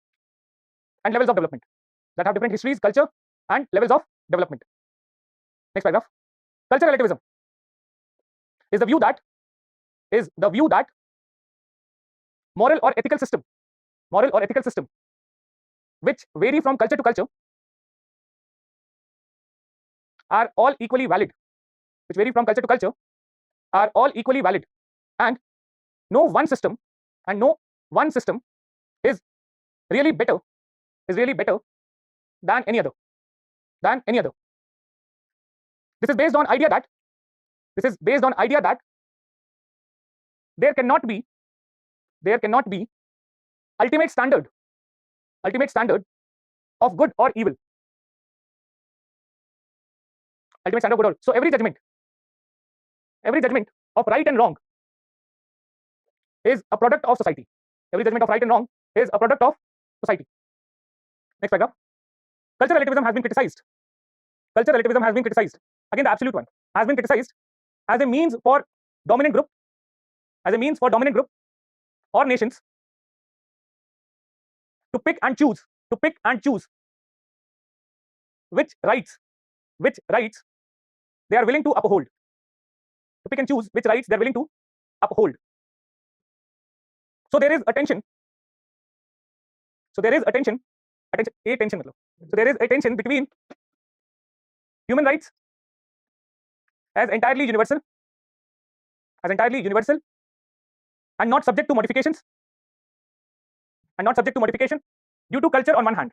and levels of development. Next paragraph. Cultural relativism is the view that moral or ethical system which vary from culture to culture are all equally valid. And no one system is really better than any other. This is based on idea that there cannot be ultimate standard of good or evil. ultimate standard of good order. So every judgment of right and wrong is a product of society. Every judgment of right and wrong is a product of society. Next paragraph. Cultural relativism has been criticized. Cultural relativism has been criticized. Again, the absolute one has been criticized as a means for dominant group, or nations to pick and choose which rights they are willing to uphold. To pick and choose which rights they are willing to uphold. So there is a tension. So there is a tension between human rights as entirely universal and not subject to modification due to culture on one hand,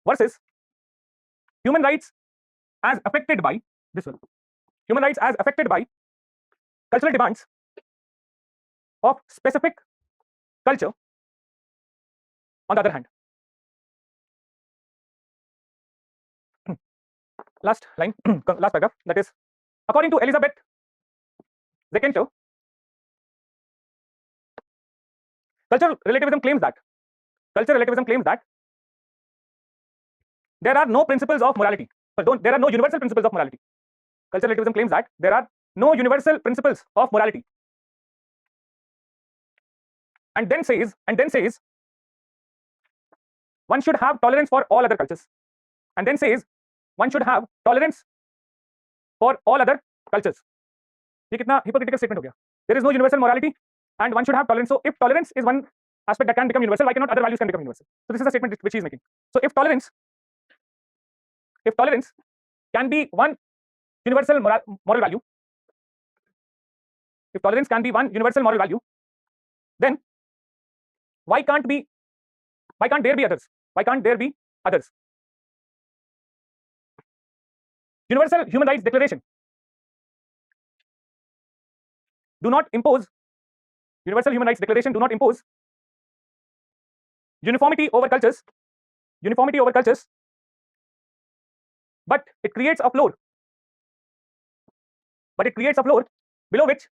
versus human rights as affected by cultural demands of specific culture on the other hand. Last line, last paragraph, that is, according to Elizabeth Zeckenter, cultural relativism claims that there are no principles of morality. There are no universal principles of morality. Cultural relativism claims that there are no universal principles of morality, and then says one should have tolerance for all other cultures. ये कितना hypocritical statement हो गया. There is no universal morality and one should have tolerance. So if tolerance is one aspect that can become universal, why cannot other values can become universal? So this is a statement which he is making. So if tolerance can be one universal moral value, then why can't there be others? Universal Human Rights Declaration do not impose uniformity over cultures, but it creates a floor below which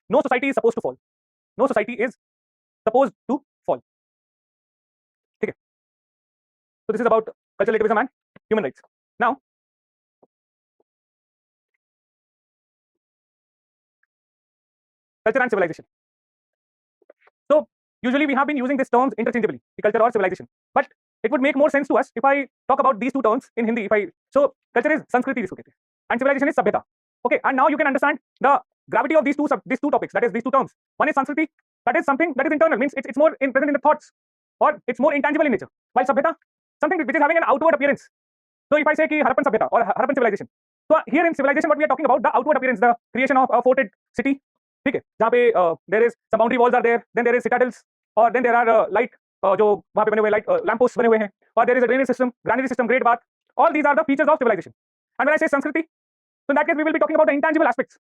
no society is supposed to fall. Okay. So this is about cultural relativism and human rights. Now, culture and civilization. So usually we have been using these terms interchangeably, culture or civilization, but it would make more sense to us if I talk about these two terms in Hindi. So culture is Sanskriti and civilization is Sabhyata. Okay, and now you can understand the gravity of these two topics, that is these two terms. One is Sanskriti, that is something that is internal, means it's more present in the thoughts, or it's more intangible in nature, while Sabhyata, something which is having an outward appearance. So if I say ki Harappan Sabhyata or Harappan civilization, so here in civilization what we are talking about, the outward appearance, the creation of a forted city, okay, जहाँ पे there is some boundary walls are there, then there is citadels, और then there are light जो वहाँ पे बने हुए light lamp posts बने हुए हैं, और there is a drainage system, granary system, great bath. All these are the features of civilization. And when I say Sanskriti, so in that case we will be talking about the intangible aspects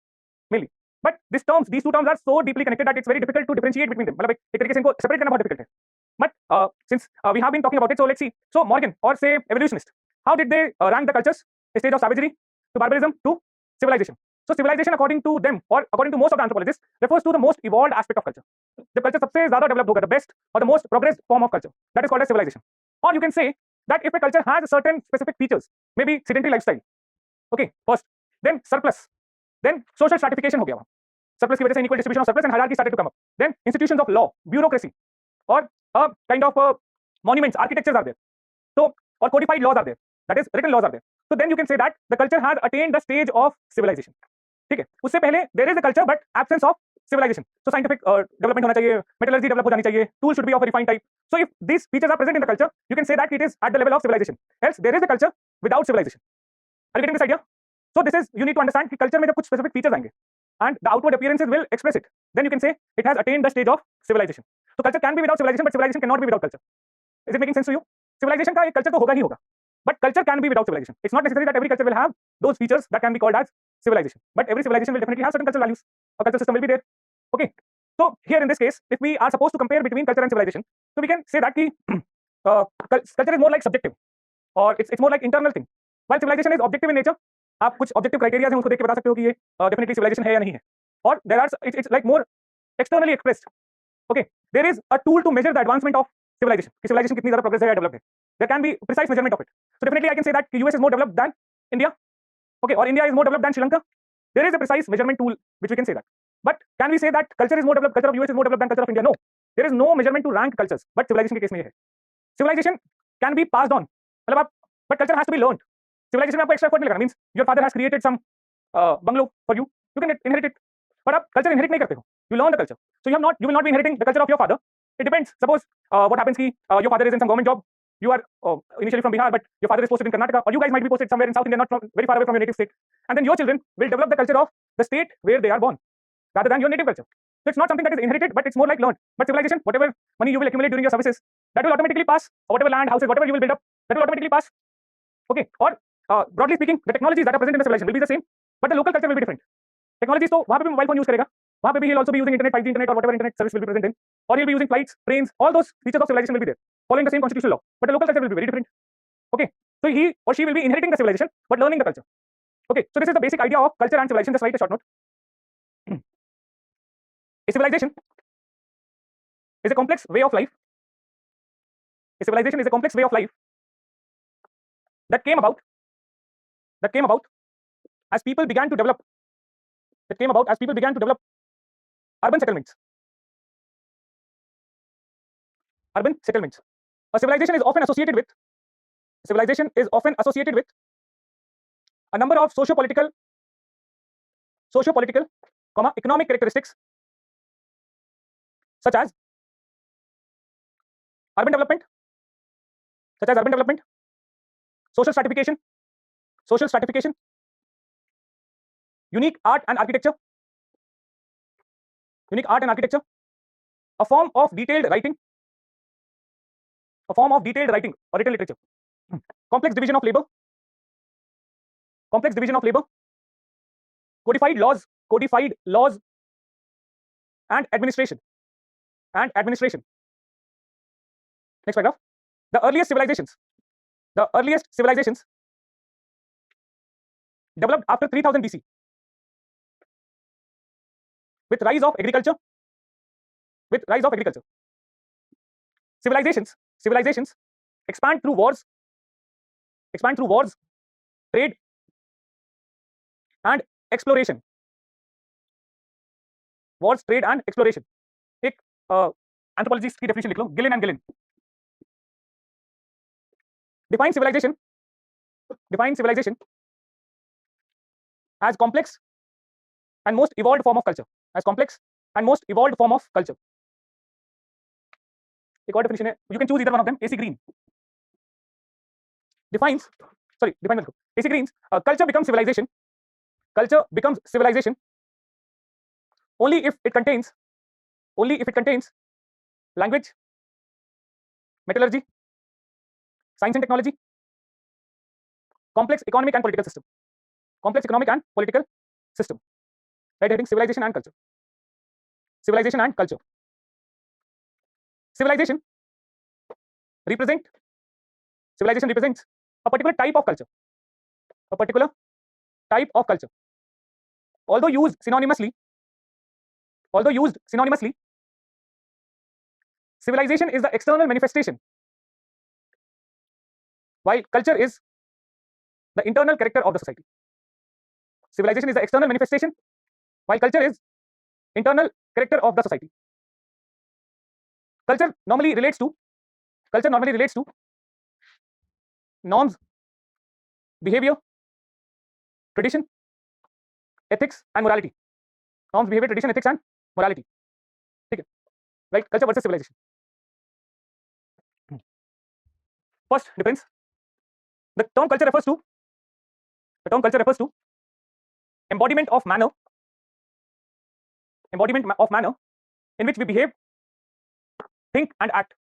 mainly. But these two terms are so deeply connected that it's very difficult to differentiate between them. मतलब एक तरीके से इनको separate करना बहुत difficult है. But since we have been talking about it, so let's see. So Morgan, or say evolutionist, how did they rank the cultures? A stage of savagery to barbarism to civilization. So civilization, according to them, or according to most of the anthropologists, refers to the most evolved aspect of culture. The culture सबसे ज़्यादा developed होगा, the best or the most progressed form of culture, that is called as civilization. Or you can say that if a culture has certain specific features, maybe sedentary lifestyle, okay, first, then surplus, then social stratification हो गया वहाँ. Surplus की वजह से unequal distribution of surplus and hierarchy started to come up. Then institutions of law, bureaucracy, or a kind of monuments, architectures are there. So, or codified laws are there. That is, written laws are there. So then you can say that the culture has attained the stage of civilization. ठीक है, उससे पहले there is a culture but absence of civilization. So scientific development होना चाहिए, metallurgy develop हो जानी चाहिए, tools should be of a refined type. So if these features are present in the culture, you can say that it is at the level of civilization. Else there is a culture without civilization. Are you getting this idea? So this is, you need to understand कि culture में जब कुछ specific features आएंगे and the outward appearances will express it, then you can say it has attained the stage of civilization. So culture can be without civilization, but civilization cannot be without culture. Is it making sense to you? Civilization का एक culture तो होगा ही होगा, but culture can be without civilization. It's not necessary that every culture will have those features that can be called as civilization, but every civilization will definitely have certain cultural values. A cultural system will be there. Okay. So here in this case, if we are supposed to compare between culture and civilization, so we can say that culture is more like subjective, or it's more like internal thing, while civilization is objective in nature. आप कुछ objective criteria हैं उसको देख के बता सकते हो कि ये definitely civilization है या नहीं है, और there are it's like more externally expressed. Okay, there is a tool to measure the advancement of civilization. कि civilization कितनी ज़्यादा progress है या developed है. There can be precise measurement of it. So definitely I can say that US is more developed than India. Okay, or India is more developed than Sri Lanka. There is a precise measurement tool which we can say that. But can we say that culture is more developed, culture of US is more developed than culture of India? No, there is no measurement to rank cultures. But civilization के case में ये है. Civilization can be passed on. मतलब आप, but culture has to be learned. Civilization में आपको extra effort नहीं लगना. Means your father has created some bungalow for you. You can inherit it. But आप culture inherit नहीं करते हो. You learn the culture. So you will not be inheriting the culture of your father. It depends. Suppose what happens ki your father is in some government job. You are initially from Bihar, but your father is posted in Karnataka, or you guys might be posted somewhere in South India, not from, very far away from your native state. And then your children will develop the culture of the state where they are born, rather than your native culture. So it's not something that is inherited, but it's more like learned. But civilization, whatever money you will accumulate during your services, that will automatically pass. Or whatever land, houses, whatever you will build up, that will automatically pass. Okay. Or broadly speaking, the technologies that are present in the civilization will be the same, but the local culture will be different. Technologies, तो वहाँ पे भी mobile phone use करेगा, वहाँ पे भी he'll also be using internet, 5G internet, or whatever internet service will be present in, or he'll be using flights, trains, all those features of civilization will be there, following the same constitutional law. But the local culture will be very different. Okay, so he or she will be inheriting the civilization but learning the culture. Okay, so this is the basic idea of culture and civilization. Just write a short note. A civilization is a complex way of life. A civilization is a complex way of life that came about as people began to develop. Urban settlements. A civilization is often associated with a number of socio-political, economic characteristics, such as urban development, social stratification, unique art and architecture, a form of detailed writing or written literature, complex division of labor, codified laws and administration. Next paragraph. The earliest civilizations developed after 3000 BC with rise of agriculture. Civilizations expand through wars, trade and exploration. एक anthropologist की definition लिख लो, Gillen and Gillen. Define civilization as complex and most evolved form of culture. एक और definition है, you can choose either one of them. AC Green defines AC Green's culture becomes civilization only if it contains language, metallurgy, science and technology, complex economic and political system. Right heading: civilization and culture. Civilization represents a particular type of culture. Although used synonymously, civilization is the external manifestation, while culture is the internal character of the society. Civilization is the external manifestation, while culture is internal character of the society. Culture normally relates to norms, behavior, tradition, ethics and morality. ठीक है, right? Culture versus civilization. First difference: the term culture refers to embodiment of manner in which we behave, think and act.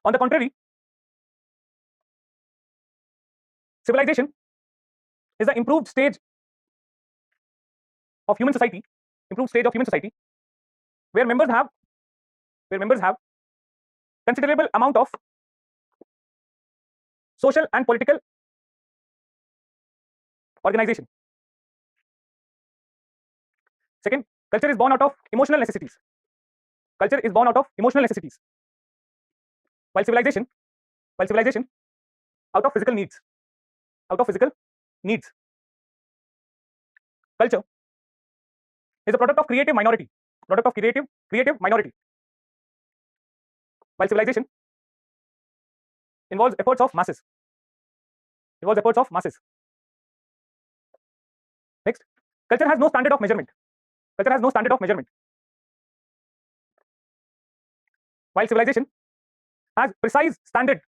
On the contrary, civilization is the improved stage of human society where members have considerable amount of social and political organization. Second, culture is born out of emotional necessities. Culture is born out of emotional necessities, while civilization out of physical needs. Culture is a product of creative minority, while civilization involves efforts of masses. Next, culture has no standard of measurement. While civilization has precise standard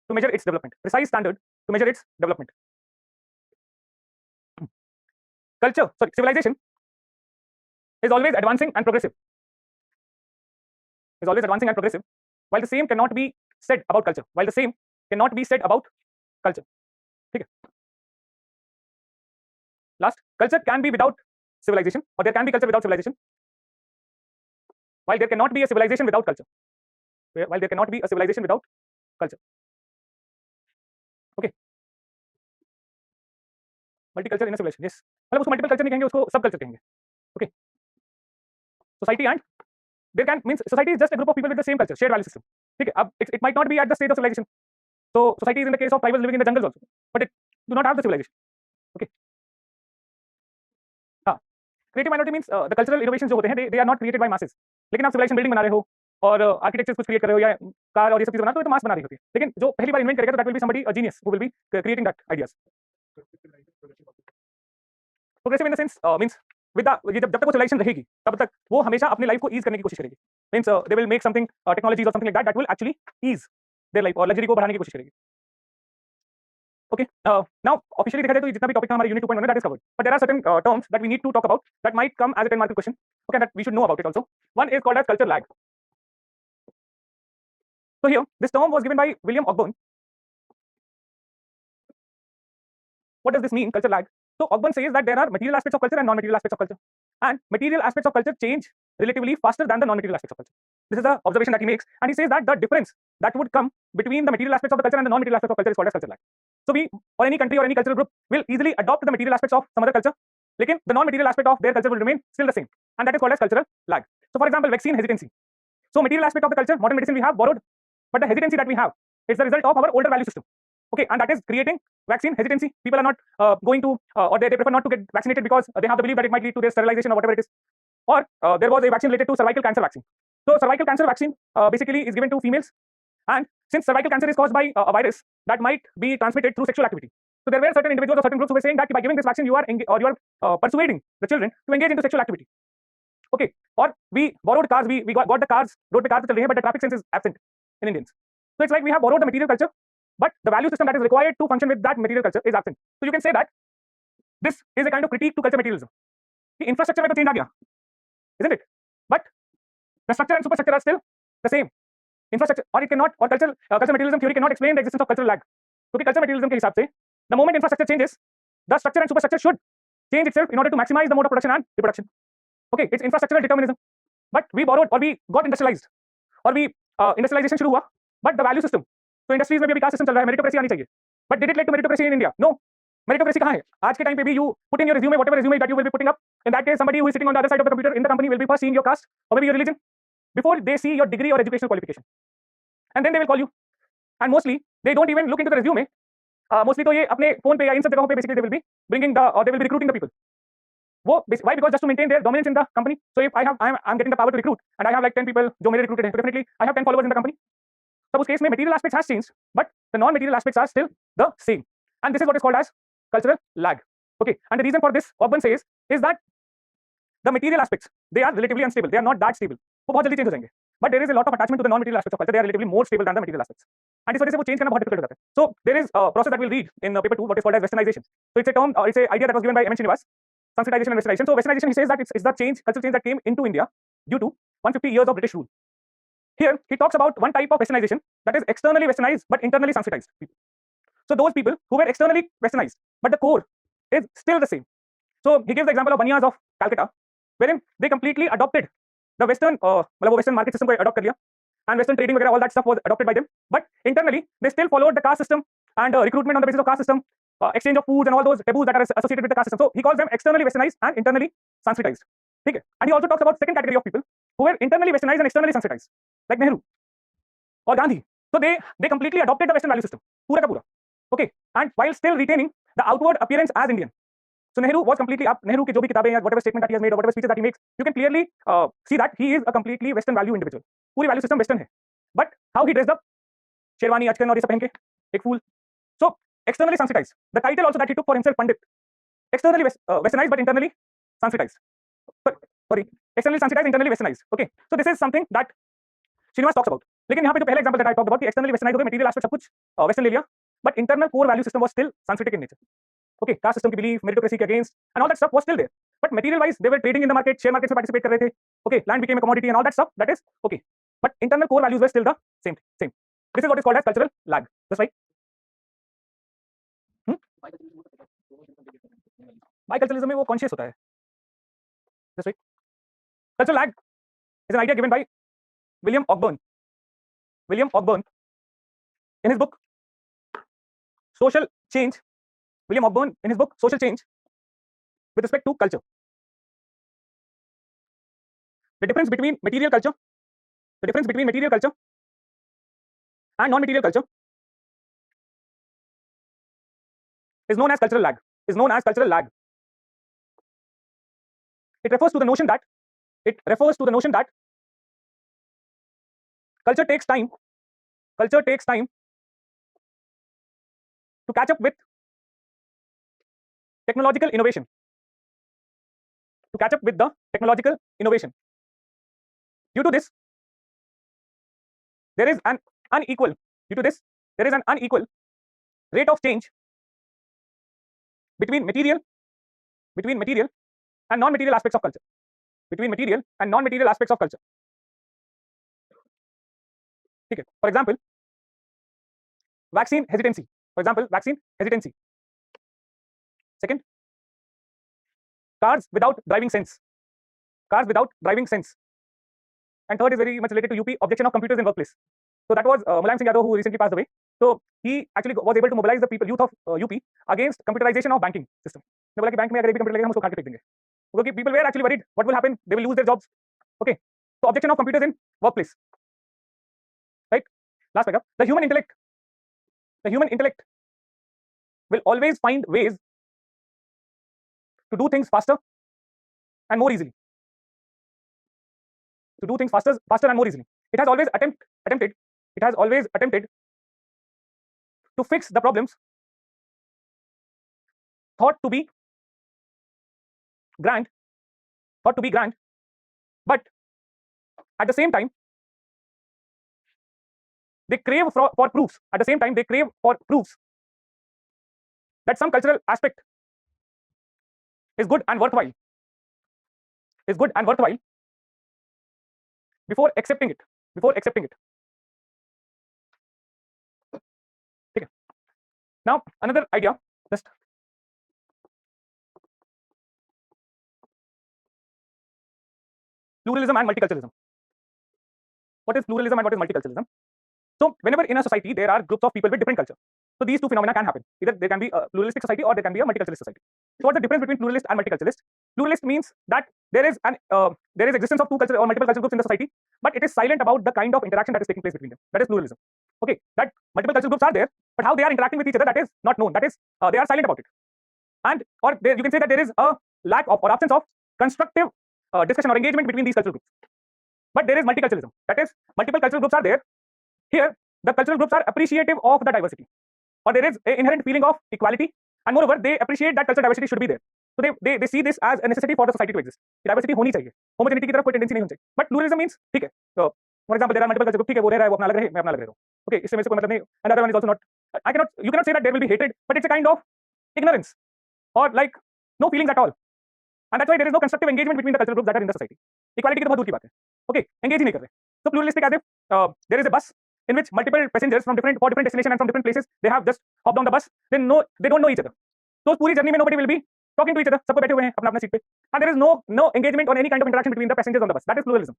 to measure its development. Civilization is always advancing and progressive. While the same cannot be said about culture. Okay. Last, culture can be without civilization, or there can be culture without civilization, while there cannot be a civilization without culture. Okay. Multicultural in a civilization. Yes. मतलब उसको multiple culture नहीं कहेंगे, उसको सब culture कहेंगे. Okay. Society and there can means society is just a group of people with the same culture, shared value system. ठीक है. अब it might not be at the stage of civilization. So society is in the case of tribals living in the jungles also, but it do not have the civilization. Okay. हाँ. Creative minority means the cultural innovations जो होते हैं they are not created by masses. लेकिन आप civilization building बना रहे हो और आर्किटेक्चर कुछ क्रिएट कर रहे हो या कार और ये सब चीज बना तो मास बना रही होती है. लेकिन जो पहली बार इन्वेंट करेगा तो that will be somebody a genius who will be creating that ideas. Progressive in the sense means with ये जब तक वो सिविलाइजेशन रहेगी तब तक वो हमेशा अपनी लाइफ को ईज करने की कोशिश करेगी. Means they will make something technologies और something like that will actually ease their life और लग्जरी को बढ़ाने की कोशिश करेगी. Okay, now officially देखा जाए तो जितना भी टॉपिक था हमारे यूनिट 2.1 में that is covered, but there are certain terms that we need to talk about that might come as a 10 mark question. Okay, that we should know about it also. One is called as culture lag. So here this term was given by William Ogburn. What does this mean, culture lag? So Ogburn says that there are material aspects of culture and non-material aspects of culture, and material aspects of culture change relatively faster than the non-material aspects of culture. This is the observation that he makes, and he says that the difference that would come between the material aspects of the culture and the non-material aspects of culture is called as culture lag. So we or any country or any cultural group will easily adopt the material aspects of some other culture, lekin the non-material aspect of their culture will remain still the same, and that is called as cultural lag. So for example, vaccine hesitancy. So material aspect of the culture, modern medicine we have borrowed, but the hesitancy that we have is the result of our older value system. Okay, and that is creating vaccine hesitancy. People are not going to or they prefer not to get vaccinated because they have the belief that it might lead to their sterilization or whatever it is. Or there was a vaccine related to cervical cancer vaccine. So cervical cancer vaccine basically is given to females, and since cervical cancer is caused by a virus that might be transmitted through sexual activity, so there were certain individuals or certain groups who were saying that by giving this vaccine you are persuading the children to engage into sexual activity. Okay, or we borrowed cars, we got the cars, road pe cars chal rahi hai, but the traffic sense is absent in Indians. So it's like we have borrowed the material culture, but the value system that is required to function with that material culture is absent. So you can say that this is a kind of critique to culture materialism. The infrastructure में तो change आ गया, isn't it? But the structure and superstructure are still the same. Infrastructure or it cannot, or culture materialism theory cannot explain the existence of cultural lag. क्योंकि culture materialism के हिसाब से the moment infrastructure changes, the structure and superstructure should change itself in order to maximize the mode of production and reproduction. Okay, it's infrastructural determinism. But we borrowed or we got industrialized or we industrialization शुरू हुआ, but the value system. तो industries में भी अभी caste system चल रहा है, meritocracy आनी चाहिए. But did it lead to meritocracy in India? No. Meritocracy कहां है आज के टाइम पे भी? You put in your resume whatever resume that you will be putting up, in that case somebody who is sitting on the other side of the computer in the company will be first seeing your caste or maybe your religion before they see your degree or educational qualification, and then they will call you, and mostly they don't even look into the resume. Mostly तो ये अपने phone पे या इन सब जगहों पे basically they will be bringing the or they will be recruiting the people. वो why? Because just to maintain their dominance in the company. So if I'm getting the power to recruit and I have like 10 people जो मेरे recruited हैं, so definitely I have 10 followers in the company. तब उस case में material aspects has changed, but the non-material aspects are still the same, and this is what is called as cultural lag. Okay, and the reason for this, Ogburn says, is that the material aspects they are relatively unstable. They are not that stable. वो बहुत जल्दी change हो जाएंगे. But there is a lot of attachment to the non-material aspects of culture. They are relatively more stable than the material aspects, and इस वजह से वो change करना बहुत difficult हो जाता है. So there is a process that we'll read in paper 2, what is called as westernization. So it's a term, it's an idea that was given by M.N. Srinivas, Sanskritization and westernization. So westernization, he says that it's the change, cultural change that came into India due to 150 years of British rule. Here he talks about one type of westernization that is externally westernized but internally Sanskritized people. So those people who were externally westernized but the core is still the same. So he gives the example of Banyas of Calcutta, wherein they completely adopted the western मतलब वो western market system को adopt कर लिया and western trading वगैरह all that stuff was adopted by them, but internally they still followed the caste system and recruitment on the basis of caste system, exchange of foods and all those taboos that are associated with the caste system. So he calls them externally westernized and internally Sanskritized. Okay, and he also talks about second category of people who were internally westernized and externally Sanskritized, like Nehru or Gandhi. So they completely adopted the Western value system, पूरा का पूरा. Okay, and while still retaining the outward appearance as Indian. So Nehru was completely up. Nehru की जो भी किताबें या whatever statement that he has made or whatever speeches that he makes, you can clearly see that he is a completely Western value individual. पूरी value system Western है. But how he dressed up, sherwani, अचकन और ये सब पहन के, एक fool. So externally Sanskritized. The title also that he took for himself, Pandit. Externally Westernized but internally Sanskritized. Sorry, externally Sanskritized, internally Westernized. Okay, so this is something that Srinivas talks about. लेकिन यहाँ पे जो पहला example that I talked about, कि externally Westernized हो गए, material aspect सब कुछ Western ले लिया, but internal core value system was still Sanskritic in nature. Okay, caste system की belief, meritocracy के against, and all that stuff was still there. But material wise, they were trading in the market, share markets में participate कर रहे थे. Okay, land became a commodity and all that stuff. That is okay. But internal core values were still the same. This is what is called as cultural lag. That's right. Biculturalism में वो conscious होता है. That's right. Cultural lag is an idea given by William Ogburn in his book Social Change. William Ogburn in his book Social Change with respect to culture. The difference between material culture and non-material culture is known as cultural lag. It refers to the notion that culture takes time to catch up with technological innovation. Due to this, there is an unequal rate of change between material and non-material aspects of culture. Okay. For example, vaccine hesitancy. Second, cars without driving sense. And third is very much related to UP, objection of computers in workplace. So that was Mulayam Singh Yadav, who recently passed away. So he actually was able to mobilize the youth of UP against computerization of banking system. ने बोला कि bank में अगर एक भी computer लगेगा हम उसको काट के फेंक देंगे. Because people were actually worried what will happen, they will lose their jobs. Okay, so objection of computers in workplace. Right, last paragraph. The human intellect will always find ways to do things faster and more easily. It has always attempted to fix the problems thought to be grand, but at the same time they crave for proofs. That some cultural aspect is good and worthwhile before accepting it. Okay. Now another idea, just pluralism and multiculturalism. What is pluralism and what is multiculturalism? So whenever in a society there are groups of people with different culture, so these two phenomena can happen. Either there can be a pluralistic society or there can be a multiculturalist society. So what's the difference between pluralist and multiculturalist? Pluralist means that there is existence of two culture or multiple cultural groups in the society, but it is silent about the kind of interaction that is taking place between them. That is pluralism. Okay, that multiple cultural groups are there, but how they are interacting with each other, that is not known. That is they are silent about it. And you can say that there is a lack of or absence of constructive discussion or engagement between these cultural groups. But there is multiculturalism. That is, multiple cultural groups are there. Here, the cultural groups are appreciative of the diversity, or there is an inherent feeling of equality, and moreover, they appreciate that cultural diversity should be there. So they see this as a necessity for the society to exist. Diversity होनी चाहिए, homogeneity की तरफ कोई tendency नहीं होनी चाहिए. But pluralism means ठीक है. So, for example, there are multiple cultural groups. ठीक है, वो रह रहा है, वो अपना अलग रहे, मैं अपना अलग रह रहा हूँ. Okay, इससे मेरे से कोई मतलब नहीं. Another one is also not. You cannot say that there will be hatred, but it's a kind of ignorance, or like no feelings at all. And that's why there is no constructive engagement between the cultural groups that are in the society. Equality की तो बहुत दूर की बात है. Okay, engage ही नहीं कर रहे. So pluralistic as if there is a bus in which multiple passengers for different destinations and from different places, they have just hopped on the bus. They don't know each other. So पूरी journey में nobody will be talking to each other, सबको बैठे हुए हैं अपना अपना seat पे, and there is no engagement or any kind of interaction between the passengers on the bus. That is pluralism.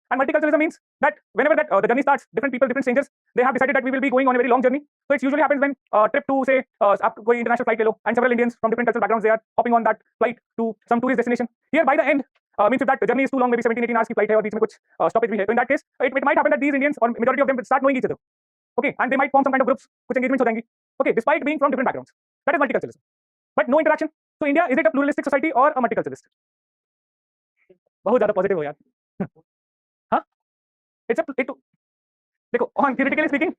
And multiculturalism means that whenever the journey starts, different people, different strangers, they have decided that we will be going on a very long journey. So it usually happens when trip to say आप कोई international flight ले लो, and several Indians from different cultural backgrounds, they are hopping on that flight to some tourist destination. Here by the end, means if that journey is too long, maybe 17-18 hours की flight है और बीच में कुछ stoppage भी है, so in that case it might happen that these Indians or majority of them will start knowing each other. Okay, and they might form some kind of groups, कुछ engagements हो जाएंगी. Okay, despite being from different backgrounds. That is multiculturalism. But no interaction. So India, is it a pluralistic society or a multiculturalist? बहुत ज़्यादा positive हो यार. हाँ? देखो, on theoretically speaking,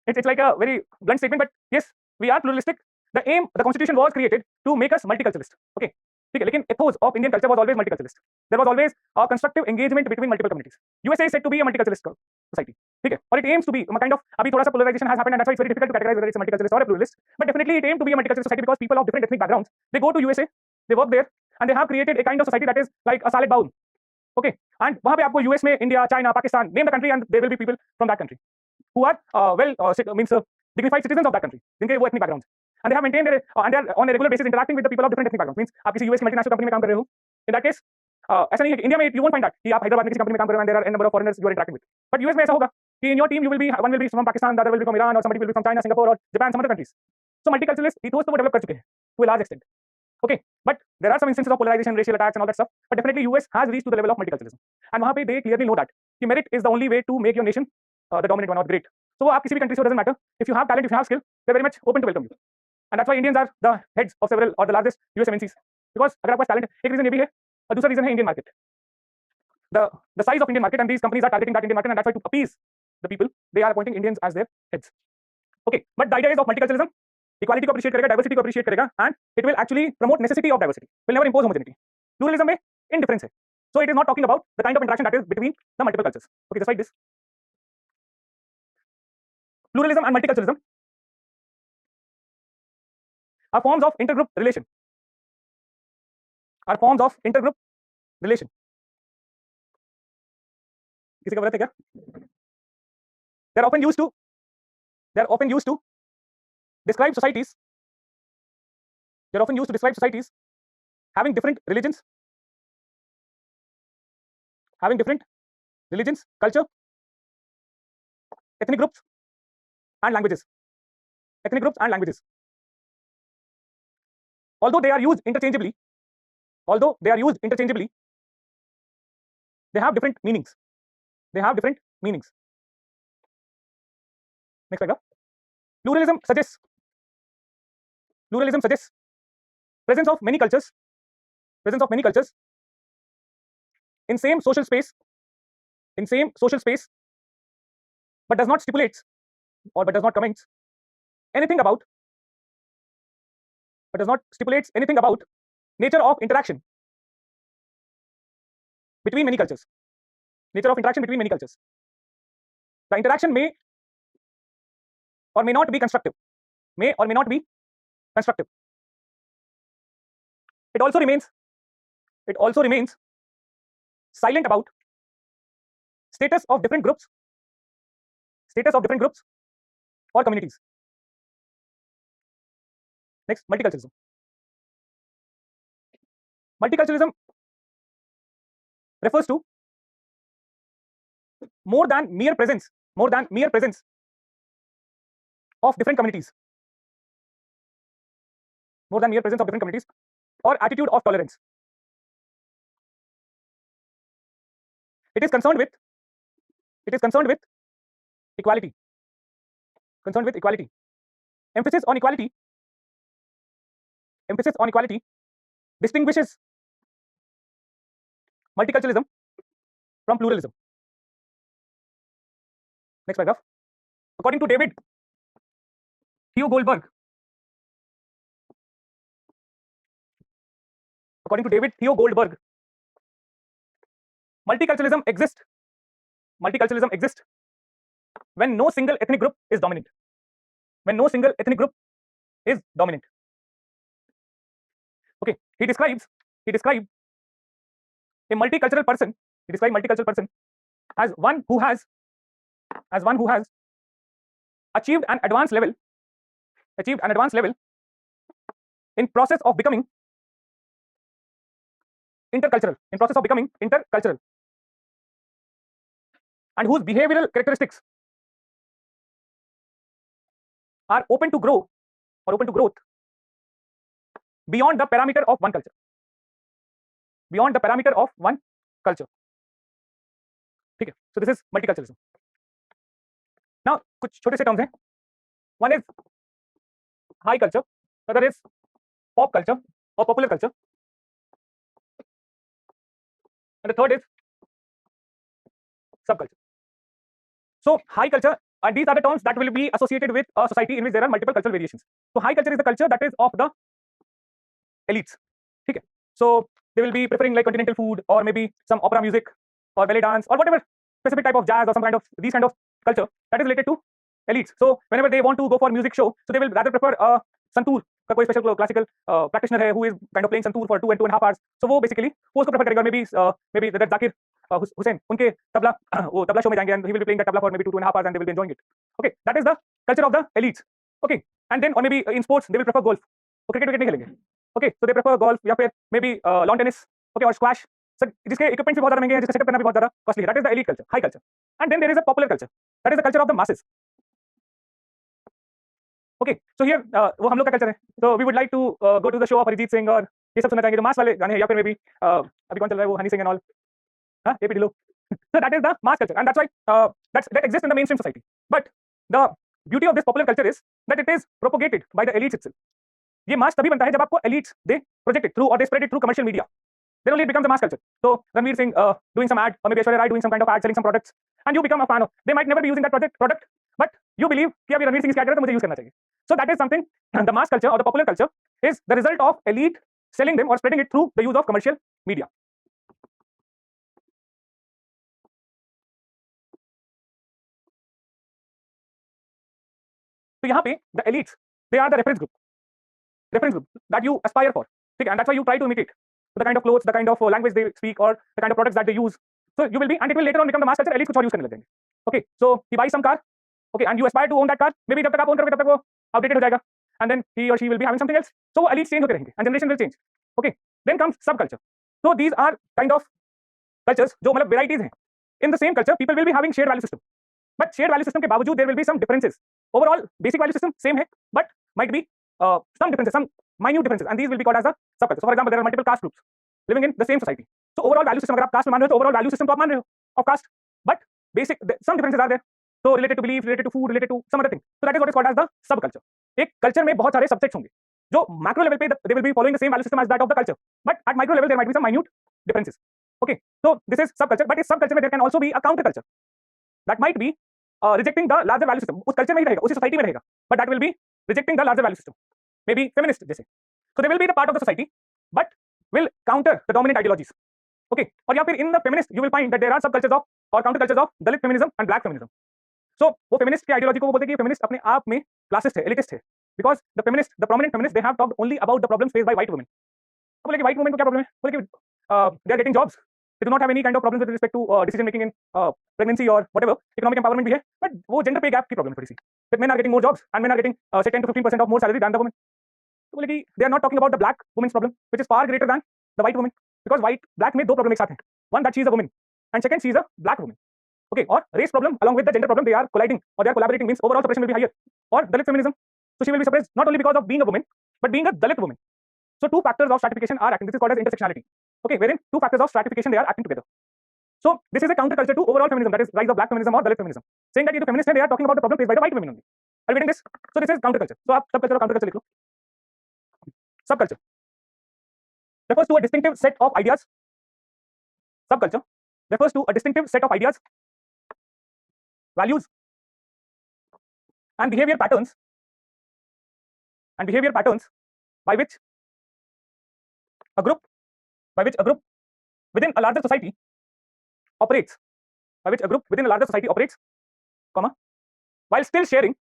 it's like a very blunt statement, but yes, we are pluralistic. The constitution was created to make us multiculturalist. Okay, ठीक है, लेकिन ethos of Indian culture was always multiculturalist. There was always a constructive engagement between multiple communities. USA is said to be a multiculturalist society. ठीक है, or it aims to be a kind of, अभी थोड़ा सा polarization has happened, and that's why it's very difficult to categorize whether it's a multiculturalist or a pluralist. But definitely it aims to be a multicultural society because people of different ethnic backgrounds, they go to USA, they work there, and they have created a kind of society that is like a salad bowl. Okay, and वहाँ पे आपको US में India, China, Pakistan, name the country, and there will be people from that country who are dignified citizens of that country, जिनके वो ethnic backgrounds, and they have maintained and they are on a regular basis interacting with the people of different ethnic backgrounds. Means आप किसी US की multinational company में काम कर रहे हो, in that case ऐसा नहीं है कि इंडिया में you won't find that कि आप हैदराबाद में किसी कंपनी में काम कर रहे हो and there are n number of foreigners you are interacting with. But US में ऐसा होगा कि in your team one will be from Pakistan, the other will be from Iran, or somebody will be from China, Singapore, or Japan, some other countries. So multiculturalist ethos तो वो develop कर चुके हैं to a large extent. Okay, but there are some instances of polarization, racial attacks, and all that stuff. But definitely, US has reached to the level of multiculturalism, and वहाँ पे they clearly know that merit is the only way to make your nation the dominant one or great. So आप किसी भी country से, doesn't matter. If you have talent, if you have skill, they're very much open to welcome you. And that's why Indians are the heads of several or the largest US MNCs. Because अगर आपके पास talent, एक reason ये भी है, और दूसरा reason है Indian market. The size of Indian market, and these companies are targeting that Indian market, and that's why to appease the people, they are appointing Indians as their heads. Okay, but the idea is of multiculturalism. Equality को appreciate करेगा, diversity को appreciate करेगा, and it will actually promote necessity of diversity. Will never impose homogeneity. Pluralism में indifference है. So it is not talking about the kind of interaction that is between the multiple cultures. Okay, just like this. Pluralism and multiculturalism are forms of intergroup relation. Are forms of intergroup relation. किसी का पता है क्या? They are often used to describe societies. They are often used to describe societies having different religions, culture, ethnic groups, and languages. Although they are used interchangeably, they have different meanings. Next paragraph. Pluralism suggests presence of many cultures in same social space, but does not stipulate or but does not comments anything about nature of interaction between many cultures. The interaction may or may not be constructive. It also remains silent about status of different groups or communities. Next, multiculturalism. Multiculturalism refers to more than mere presence of different communities, or attitude of tolerance. It is concerned with equality. Emphasis on equality distinguishes multiculturalism from pluralism. Next paragraph. According to David Theo Goldberg, multiculturalism exists when no single ethnic group is dominant. Okay, he described a multicultural person as one who has achieved an advanced level in process of becoming intercultural, in process of becoming intercultural, and whose behavioral characteristics are open to grow or open to growth beyond the parameter of one culture, beyond the parameter of one culture. ठीक है, so this is multiculturalism. Now कुछ छोटे से terms हैं. One is high culture, other is pop culture or popular culture, and the third is subculture. So high culture, and these are the terms that will be associated with a society in which there are multiple cultural variations. So high culture is the culture that is of the elites. ठीक है, so they will be preferring like continental food or maybe some opera music or belly dance or whatever specific type of jazz or some kind of these kind of culture that is related to elites. So whenever they want to go for music show, so they will rather prefer santoor का कोई special classical practitioner है who is kind of playing santoor for 2.5 hours. So वो basically वो उसको prefer करेगा. Maybe that Zakir Hussain उनके तबला वो tabla show में जाएंगे and he will be playing the tabla for maybe 2.5 hours and they will be enjoying it. Okay, that is the culture of the elites. Okay, and then or maybe in sports they will prefer golf. वो cricket wicket नहीं खेलेंगे. Okay, so they prefer golf या फिर maybe lawn tennis, okay, or squash. So जिसके equipments भी बहुत ज़्यादा महंगे हैं, जिसका setup करना भी बहुत ज़्यादा costly है. That is the elite culture, high culture. And then there is a popular culture. That is the culture of the masses. Okay, so here वो हम लोग का culture है. So we would like to go to the show of Arijit Singh और ये सब सुनना चाहेंगे जो mass वाले गाने हैं या फिर maybe अभी कौन चल रहा है वो हनी सिंह and all, हाँ AP Dhillon. So that is the mass culture and that's why that exists in the mainstream society. But the beauty of this popular culture is that it is propagated by the elites itself. ये mass तभी बनता है जब आपको elites they project it through or they spread it through commercial media. Then only it becomes a mass culture. So Ranveer Singh doing some ad or maybe Aishwarya Rai doing some kind of ad selling some products and you become a fan of. They might never be using that product, but you believe कि अभी Ranveer Singh इसकी ad कर रहा है तो मुझे use करना चाहिए. So that is something. The mass culture or the popular culture is the result of elite selling them or spreading it through the use of commercial media. So यहाँ पे the elites they are the reference group that you aspire for. ठीक है, and that's why you try to imitate the kind of clothes, the kind of language they speak or the kind of products that they use. So you will be and it will later on become the mass culture. Elites कुछ और use करने लग जाएंगे. Okay, so he buys some car, okay, and you aspire to own that car. Maybe जब तक आप own करोगे तब तक वो outdated हो जाएगा, and then he or she will be having something else. So वो elites change होते रहेंगे and generation will change. Okay, then comes subculture. So these are kind of cultures जो मतलब varieties हैं. In the same culture, people will be having shared value system. But shared value system के बावजूद there will be some differences. Overall, basic value system same है, but might be some differences, some minute differences, and these will be called as a subculture. So, for example, there are multiple caste groups living in the same society. So, overall value system अगर आप caste में मान रहे हो तो overall value system तो आप मान रहे हो of caste, but basic some differences are there. So, related to belief, related to food, related to some other thing. So, that is what is called as the subculture. एक culture में बहुत सारे subsets होंगे जो macro level पे they will be following the same value system as that of the culture, but at micro level there might be some minute differences. Okay, so this is subculture, but इस subculture में there can also be a counter culture that might be rejecting the larger value system. उस culture में ही रहेगा, उसी society में रहेगा, but that will be rejecting the larger value system. Maybe feminist जैसे. So they will be the part of the society, but will counter the dominant ideologies. Okay, और या फिर in the feminist you will find that there are subcultures of or counter cultures of Dalit feminism and black feminism. So वो feminist की ideology को वो बोलते हैं कि feminist अपने आप में classist है, elitist है, because the prominent feminists they have talked only about the problems faced by white women. तो बोले कि white women को क्या problem है? बोले कि they are getting jobs. They do not have any kind of problems with respect to decision making in pregnancy or whatever. Economic empowerment भी है, but वो gender pay gap की problem है थोड़ी सी. That men are getting more jobs and men are getting say 10 to 15% of more salary than the women. तो बोले कि they are not talking about the black woman's problem, which is far greater than the white woman, because black में दो problem एक साथ हैं. One that she is a woman, and second she is a black woman. Okay, or race problem along with the gender problem they are colliding or they are collaborating means overall suppression will be higher. Or Dalit feminism, so she will be suppressed not only because of being a woman, but being a Dalit woman. So two factors of stratification are acting. This is called as intersectionality. Okay, wherein two factors of stratification they are acting together. So this is a counterculture to overall feminism, that is rise of black feminism or Dalit feminism. Saying that ये जो feminists हैं they are talking about the problem faced by the white women only. Are you getting this? So this is counterculture. So आप subculture और counterculture लिख लो. Subculture refers to a distinctive set of ideas. Subculture refers to a distinctive set of ideas, values, and behavior patterns by which a group within a larger society operates, comma, while still sharing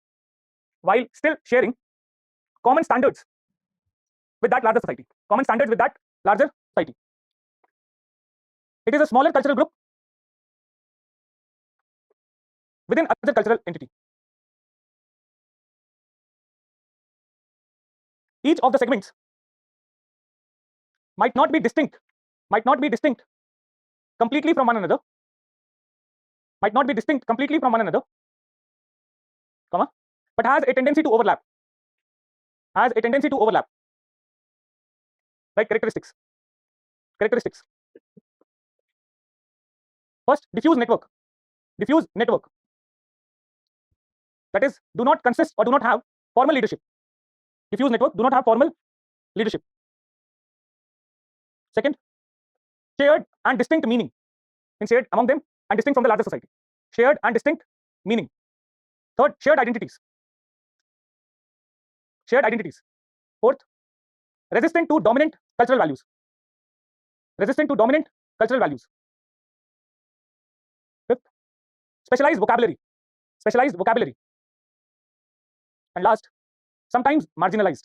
common standards with that larger society. It is a smaller cultural group within other cultural entity. Each of the segments might not be distinct might not be distinct completely from one another, might not be distinct completely from one another, comma, but has a tendency to overlap, has a tendency to overlap. Right? Characteristics. First, diffuse network. Diffuse network, that is, do not consist or do not have formal leadership. Diffuse network do not have formal leadership. Second, shared and distinct meaning, means shared among them and distinct from the larger society. Shared and distinct meaning. Third, shared identities. Shared identities. Fourth, resistant to dominant cultural values. Resistant to dominant cultural values. Fifth, specialized vocabulary. Specialized vocabulary. And last, sometimes marginalized.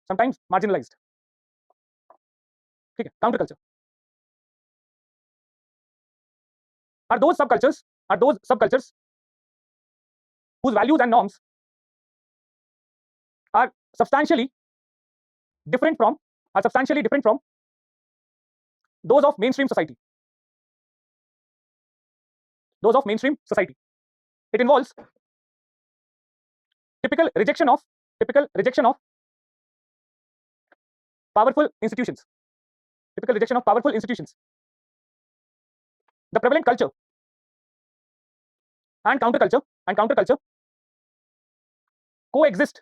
Sometimes marginalized. Okay, counterculture. Are those subcultures whose values and norms are substantially different from those of mainstream society. Those of mainstream society. It involves typical rejection of powerful institutions. Typical rejection of powerful institutions. The prevalent culture and counterculture coexist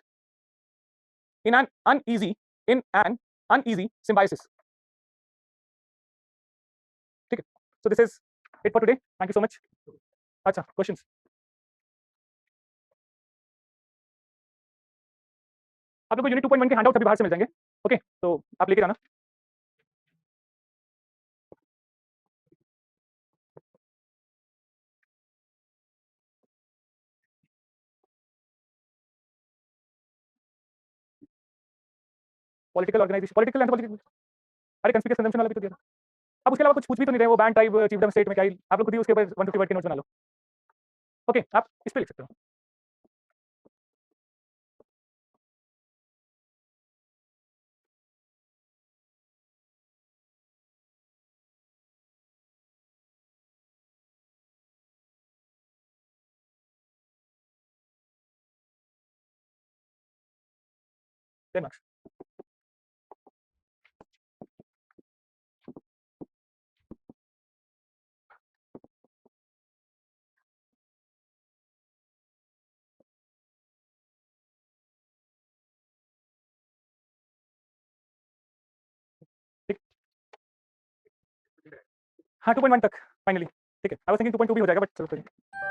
in an uneasy symbiosis. Okay. So this is it for today. Thank you so much. अच्छा, questions? आप लोग को unit 2.1 के handout अभी बाहर से मिल जाएंगे. Okay, तो आप लेके जाना. Political organisation, political anthropology. अरे कंस्पिकुअस कंजम्पशन वाला भी तो दिया था. अब उसके अलावा कुछ पूछ भी तो नहीं रहे. वो बैंड ट्राइब चिefdom स्टेट में क्या ही आप लोग खुद ही उसके ऊपर 150 वर्ड के नोट्स बना लो. ओके, आप इस पे लिख सकते हो. Ten marks. हाँ 2.1 तक फाइनली. ठीक है, आई वाज थिंकिंग 2.2 भी हो जाएगा बट चलो.